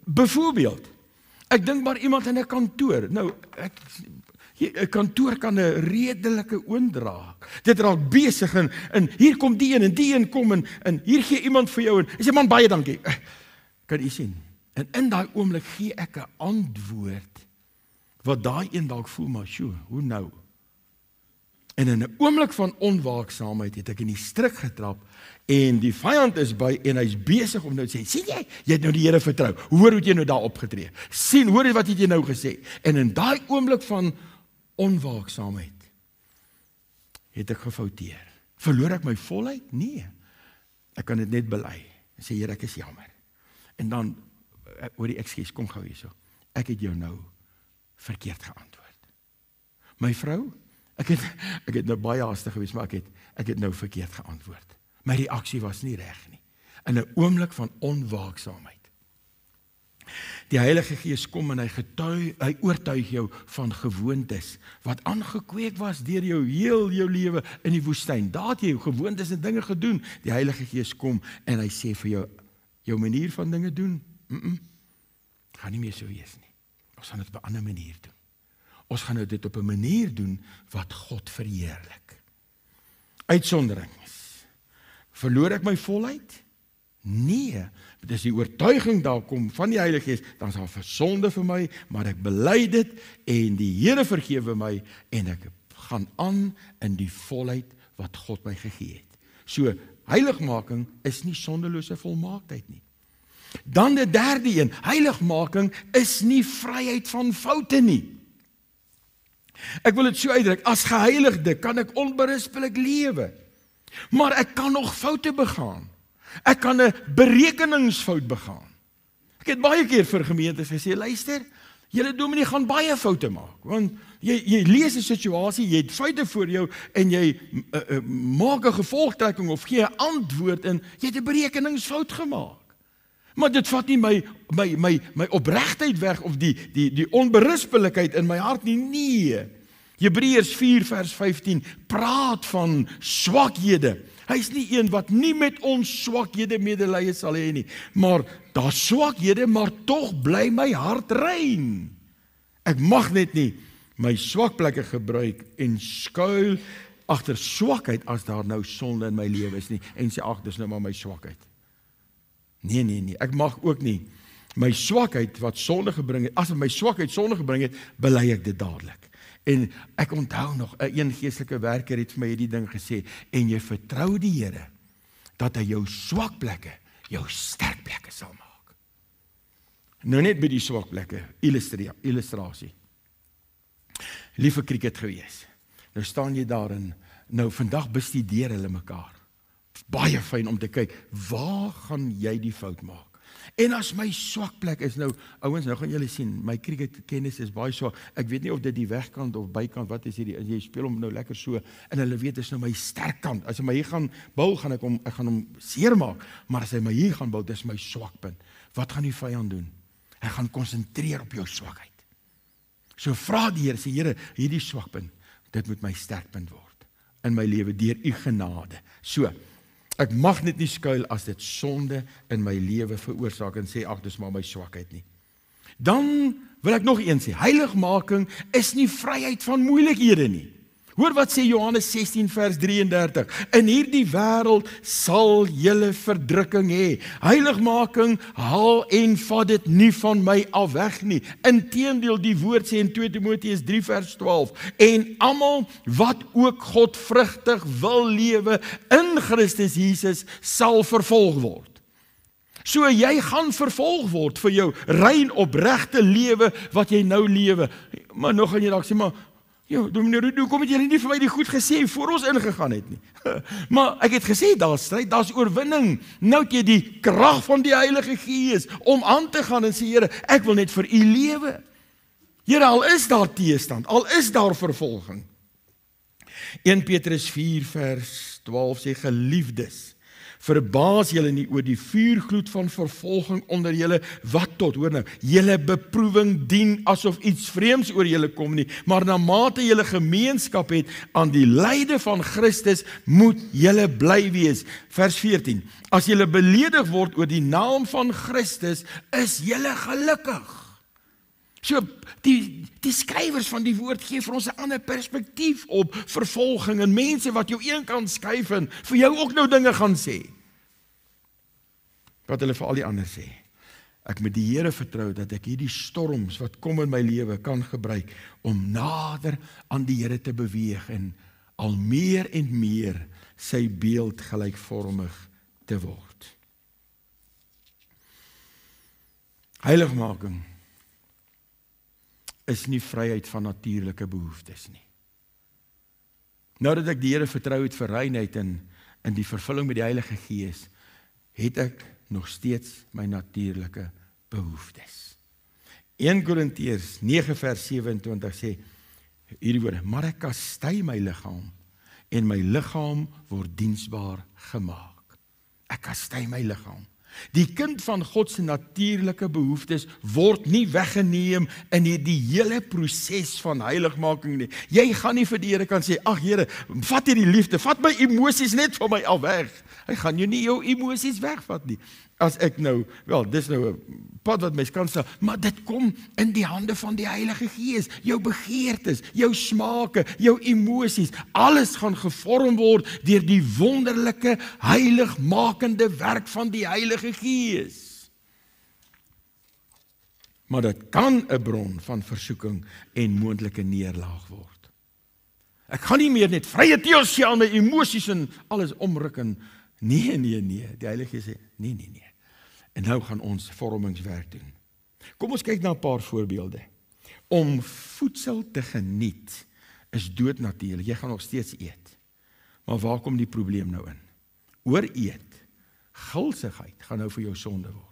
Byvoorbeeld, ek dink maar iemand in 'n kantoor, nou, 'n kantoor kan 'n redelike oondraak. Dit raak besig en hier kom die een kom en hier gee iemand vir jou en sê, man, baie dankie. Kan u sien? En in daai oomblik gee ek 'n antwoord wat daai een dalk voel, maar sjoe, hoe nou? En in 'n oomblik van onwaaksaamheid het ek in die strik getrap en die vyand is by en hy's besig om nou te sê, sien jy het nou die Here vertrou. Hoor hoe jy nou daar opgetree. Sien, hoor wat het jy nou gesê? En in daai oomblik van onwaaksaamheid het ek gefouteer. Verloor ek my volheid? Nee. Ek kan dit net bely. En sê, Here, ek is jammer. En dan, oor die ekskuus, kom gou hierso. Ek het jou nou verkeerd geantwoord. My vrou, ek het nou baie haastig gewees, maar ek het nou verkeerd geantwoord. My reaksie was nie reg nie. In 'n oomblik van onwaaksaamheid. Die Heilige Gees kom en hy oortuig jou van gewoontes, wat aangekweek was deur heel jou lewe in die woestyn. Daar het jy gewoontes en dinge gedoen. Die Heilige Gees kom en hy sê vir jou manier van dinge doen, gaan nie meer so wees nie. Ons gaan dit op 'n ander manier doen. Ons gaan nou dit op 'n manier doen wat God verheerlik. Uitsonderings. Verloor ek my volheid? Nee, dis die oortuiging daar kom van die Heilige Gees, dan is daar versonde vir my, maar ek bely dit en die Here vergewe my en ek gaan aan in die volheid wat God my gegee het. So, heiligmaking is nie sondelose volmaaktheid nie. Dan die derde een, heiligmaking is nie vryheid van foute nie. Ek wil dit so uitdruk, as geheiligde kan ek onberispelik lewe, maar ek kan nog foute begaan. Ek kan 'n berekeningsfout begaan. Ek het baie keer vir gemeentes gesê, luister, julle dominee gaan baie foute maak, want jy lees 'n situasie, jy het feite voor jou, en jy maak 'n gevolgtrekking of gee 'n antwoord, en jy het 'n berekeningsfout gemaak. Maar dit vat nie my opregtheid weg, of die onberispelikheid in my hart nie, nee. Hebreërs 4 vers 15 praat van swakhede. Hy is nie een wat nie met ons swakhede medelee sal hê nie. Maar daar swakhede, maar tog bly my hart rein. Ek mag net nie my swakplekke gebruik en skuil agter swakheid as daar nou sonde in my lewe is nie en sê ag, dis nou maar my swakheid. Nee. Ek mag ook nie my swakheid wat sonde gebring het, as my swakheid sonde gebring het, bely ek dit dadelik. En ek onthou nog, 'n geestelike werker het vir my hierdie ding gesê, en jy vertrou die Here, dat hy jou swakplekke, jou sterkplekke sal maak. Nou net by die swakplekke, illustrasie. Liewe krieket gewees. Nou staan jy daar en, nou vandag bestudeer hulle mekaar. baie fyn om te kyk, waar gaan jy die fout maak? En as my swak plek is nou, ouens, nou gaan julle sien, my cricketkennis is baie swak. Ek weet nie of dit die wegkant of bykant, wat is hierdie, jy speel hom nou lekker so, en hulle weet, dis nou my sterk kant. As hy my hier gaan bou, ek gaan hom seermaak, maar as hy my hier gaan bou, dis my swakpunt. Wat gaan die vyand doen? Hy gaan konsentreer op jou swakheid. So vra die Here, sê Here, hierdie swakpunt, dit moet my sterkpunt word in my lewe deur u genade. So, ek mag net nie skuil as dit sonde in my lewe veroorsaak en sê, ag, dis maar my swakheid nie. Dan wil ek nog eens sê, heiligmaking is nie vryheid van moeilikhede nie. Hoor wat sê Johannes 16 vers 33. In hierdie wêreld sal julle verdrukking hê. Heiligmaking haal en vat dit nie van my af weg nie. Inteendeel, die woord sê in 2 Timoteus 3 vers 12. En almal wat ook godvrugtig wil lewe in Christus Jesus sal vervolg word. So jy gaan vervolg word vir jou rein opregte lewe wat jy nou lewe. Maar nog gaan jy dalk sê, maar dominee Ruud, hoe kom het julle nie vir my die goed gesê voor ons ingegaan het nie? Maar ek het gesê, daar's stryd, daar's oorwinning. Nou het jy die krag van die Heilige Gees om aan te gaan en sê, Here, ek wil net vir u lewe. Here, al is daar teestand, al is daar vervolging. 1 Petrus 4 vers 12 sê, geliefdes, verbaas julle nie oor die vuurgloed van vervolging onder julle, wat tot, hoor nou, julle beproewing dien asof iets vreemds oor julle kom nie, maar na mate julle gemeenskap het aan die lyde van Christus, moet julle bly wees. Vers 14, as julle beledig word oor die naam van Christus, is julle gelukkig. So, die skrywers van die woord gee vir ons 'n ander perspektief op vervolging en mense wat jou een kant skuif en vir jou ook nou dinge gaan sê. Wat hulle vir al die ander sê. Ek moet die Here vertrou dat ek hierdie storms wat kom in my lewe kan gebruik om nader aan die Here te beweeg en al meer en meer sy beeld gelykvormig te word. Heiligmaking is nie vryheid van natuurlike behoeftes nie. Nou dat ek die Here vertrou het vir reinheid en in die vervulling met die Heilige Gees, het ek nog steeds my natuurlike behoeftes. 1 Korintiërs 9 vers 27 sê hierdie woorde, maar ek kastei my liggaam en my liggaam word diensbaar gemaak. Ek kastei my liggaam. Die kind van God se natuurlike behoeftes word nie weggeneem in die hele proses van heiligmaking nie. Jy gaan nie vir die Here kan sê, ag Here, vat hierdie liefde, vat my emosies net van my af weg. Hy gaan jou nie jou emosies wegvat nie. As ek nou, wel, dis nou 'n pad wat mens kan stel, maar dit kom in die hande van die Heilige Gees. Jou begeertes, jou smake, jou emosies, alles gaan gevorm word deur die wonderlike heiligmakende werk van die Heilige Gees. Maar dit kan 'n bron van versoeking en moontlike neerlaag word. Ek gaan nie meer net vrye teels gee aan my emosies en alles omruk en nee, die Heilige sê, nee. En nou gaan ons vormingswerk doen. Kom ons kyk na 'n paar voorbeelde. Om voedsel te geniet is doodnatuurlik. Jy gaan nog steeds eet. Maar waar kom die probleem nou in? Ooreet, gulsigheid gaan nou vir jou sonde word.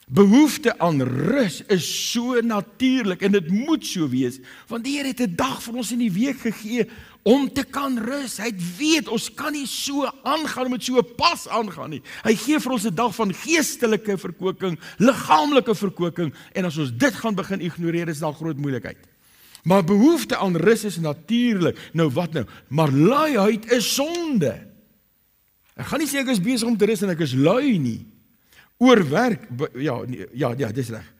Behoefte aan rus is so natuurlik en dit moet so wees, want die Here het 'n dag vir ons in die week gegee om te kan rus. Hy weet, ons kan nie so aangaan met so pas aangaan nie. Hy gee vir ons 'n dag van geestelike verkoking, liggaamlike verkoking, en as ons dit gaan begin ignoreer, is daar groot moeilikheid. Maar behoefte aan rus is natuurlik. Nou wat nou? Maar luiheid is sonde. Ek gaan nie sê ek is besig om te rus en ek is lui nie. Oorwerk, ja, dis reg.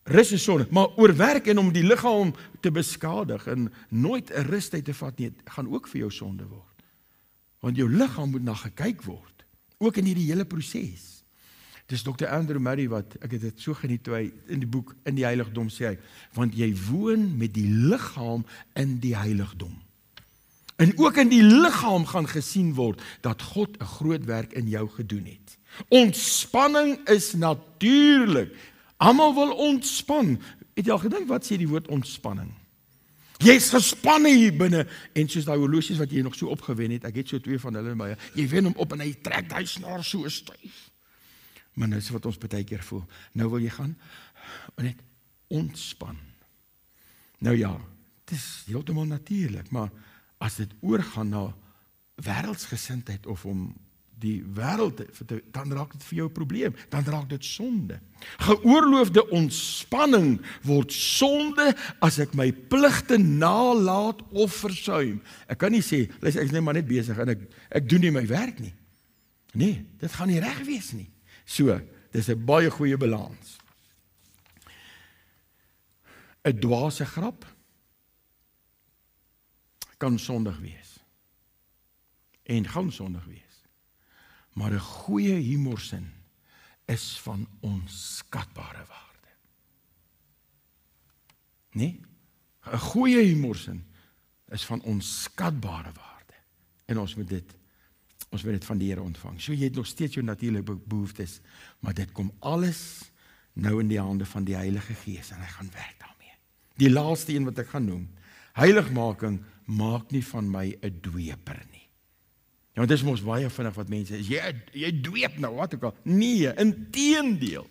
Rus is sonde, maar oorwerk en om die liggaam te beskadig en nooit 'n rustyd te vat nie, gaan ook vir jou sonde word. Want jou liggaam moet na gekyk word, ook in hierdie hele proses. Dis Dr. Andrew Murray wat, ek het dit so geniet toe hy in die boek In die Heiligdom sê hy, want jy woon met die liggaam in die heiligdom. En ook in die liggaam gaan gesien word dat God 'n groot werk in jou gedoen het. Ontspanning is natuurlik. Almal wil ontspan. Het jy al gedink wat sê die woord ontspanning? Jy is gespanne hier binne, en soos die horlosies wat jy nog so opgewen het, ek het so 2 van hulle in my, jy wen hom op en hy trek die snaar so styf. Maar nou is wat ons baie keer voel. Nou wil jy gaan, en net ontspan. Nou ja, het is heeltemal natuurlik, maar as dit oorgaan na wêreldsgesindheid of om die wêreld, dan raak dit vir jou 'n probleem, dan raak dit sonde. Geoorloofde ontspanning word sonde as ek my pligte naalaat of versuim. Ek kan nie sê, luister, ek is net maar net besig en ek doen nie my werk nie. Nee, dit gaan nie reg wees nie. So, dis 'n baie goeie balans. 'n dwaase grap kan sondig wees. En gaan sondig wees. Maar 'n goeie humorsin is van onskatbare waarde. Nee? 'n goeie humorsin is van onskatbare waarde. En ons moet dit van die Here ontvang. So jy het nog steeds jou natuurlike behoeftes, maar dit kom alles nou in die hande van die Heilige Gees en hy gaan werk daarmee. Die laaste een wat ek gaan noem, heiligmaking maak nie van my 'n dweper nie. Ja, want dis mos baie vinnig wat mense is, jy dweep nou, wat ook al. Nee, inteendeel.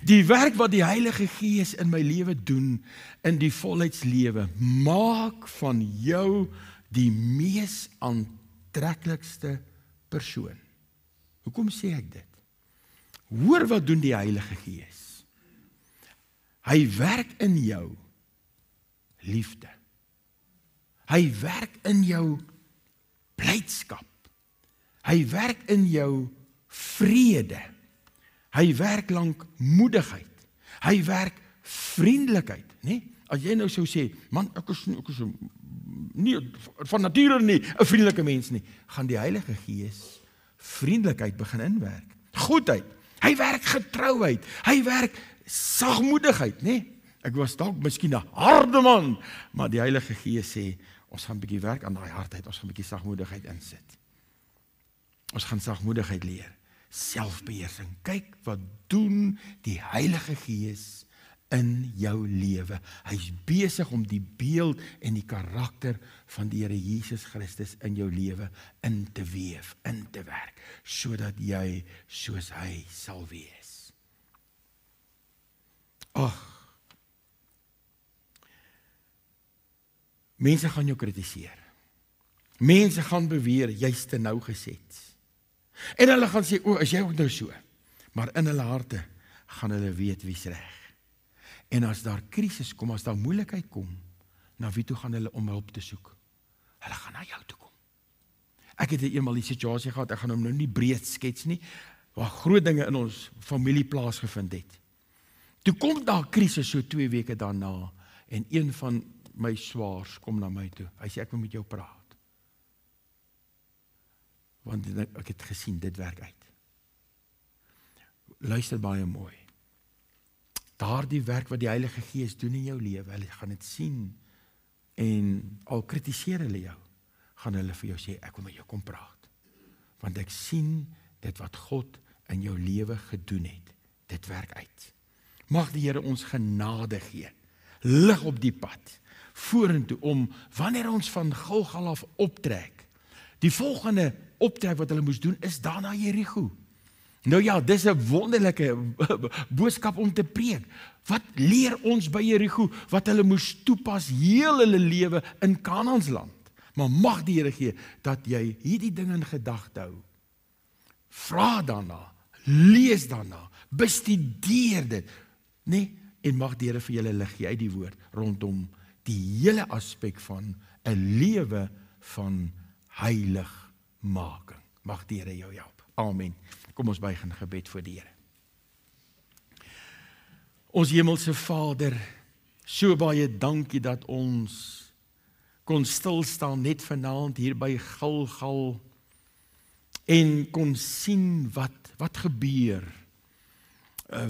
Die werk wat die Heilige Gees in my lewe doen, in die volheidslewe, maak van jou die mees aantreklikste persoon. Hoekom sê ek dit? Hoor wat doen die Heilige Gees. Hy werk in jou liefde. Hy werk in jou blydskap. Hy werk in jou vrede. Hy werk lankmoedigheid. Hy werk vriendelikheid, né? As jy nou sou sê, man, ek is nie van nature nie 'n vriendelike mens nie, gaan die Heilige Gees vriendelikheid begin inwerk. Goedheid. Hy werk getrouheid. Hy werk sagmoedigheid, né? Ek was dalk miskien 'n harde man, maar die Heilige Gees sê, ons gaan 'n bietjie werk aan daai hardheid, ons gaan 'n bietjie sagmoedigheid insit. Ons gaan sagmoedigheid leer, selfbeheersing. Kyk wat doen die Heilige Gees in jou lewe. Hy's besig om die beeld en die karakter van die Here Jesus Christus in jou lewe in te weef, in te werk, sodat jy soos hy sal wees. Ag, mense gaan jou kritiseer. Mense gaan beweer, jy's te nou geset. En hulle gaan sê, is jy ook nou so? Maar in hulle harte gaan hulle weet wie's reg. En as daar krisis kom, as daar moeilikheid kom, na wie toe gaan hulle om hulp te soek? Hulle gaan na jou toe kom. Ek het eenmal die situasie gehad, ek gaan hom nou nie breed skets nie, waar groot dinge in ons familie plaasgevind het. Toe kom daar krisis so 2 weke daarna, en een van my swaars kom na my toe. Hy sê, ek wil met jou praat. Want ek het gesien, dit werk uit. Luister baie mooi. Daardie werk wat die Heilige Gees doen in jou lewe, hulle gaan dit sien, en al kritiseer hulle jou, gaan hulle vir jou sê, ek wil met jou kom praat. Want ek sien dit wat God in jou lewe gedoen het. Dit werk uit. Mag die Here ons genade gee, lig op die pad, vorentoe om, wanneer ons van Gilgal af optrek, die volgende optrek wat hulle moes doen, is daar na Jerigo. Nou ja, dis 'n wonderlike boodskap om te preek. Wat leer ons by Jerigo, wat hulle moes toepas heel hulle lewe in Kanaans-land. Maar mag die Here gee, dat jy hierdie ding in gedagte hou. Vra daarna, lees daarna, bestudeer dit, nee, en mag die Here vir julle lig gee uit die woord, rondom die hele aspek van 'n lewe van heiligmaking. Mag die Here jou help. Amen. Kom ons buig in gebed voor die Here. Ons hemelse Vader, so baie dankie dat ons kon stil staan net vanaand hier by Gilgal en kon sien wat gebeur.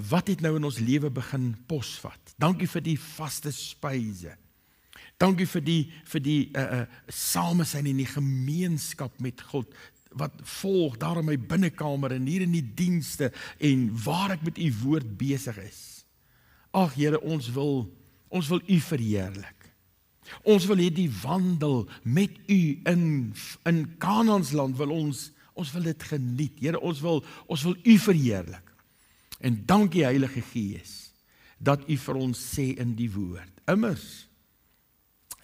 Wat het nou in ons lewe begin posvat. Dankie vir die vaste spyse. Dankie vir die samesyn en die gemeenskap met God wat volg daar in my binnekamer en hier in die dienste en waar ek met u woord besig is. Ag Here, ons wil u verheerlik. Ons wil hê die wandel met u in Kanaансland wil ons wil dit geniet. Here, ons wil u verheerlik. En dankie Heilige Gees dat u vir ons sê in die woord. Immers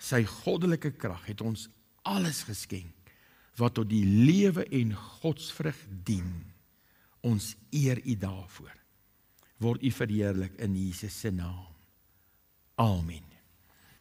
sy goddelike krag het ons alles geskenk wat tot die lewe en godsvrug dien. Ons eer u daarvoor. Word u verheerlik in Jesus se naam. Amen.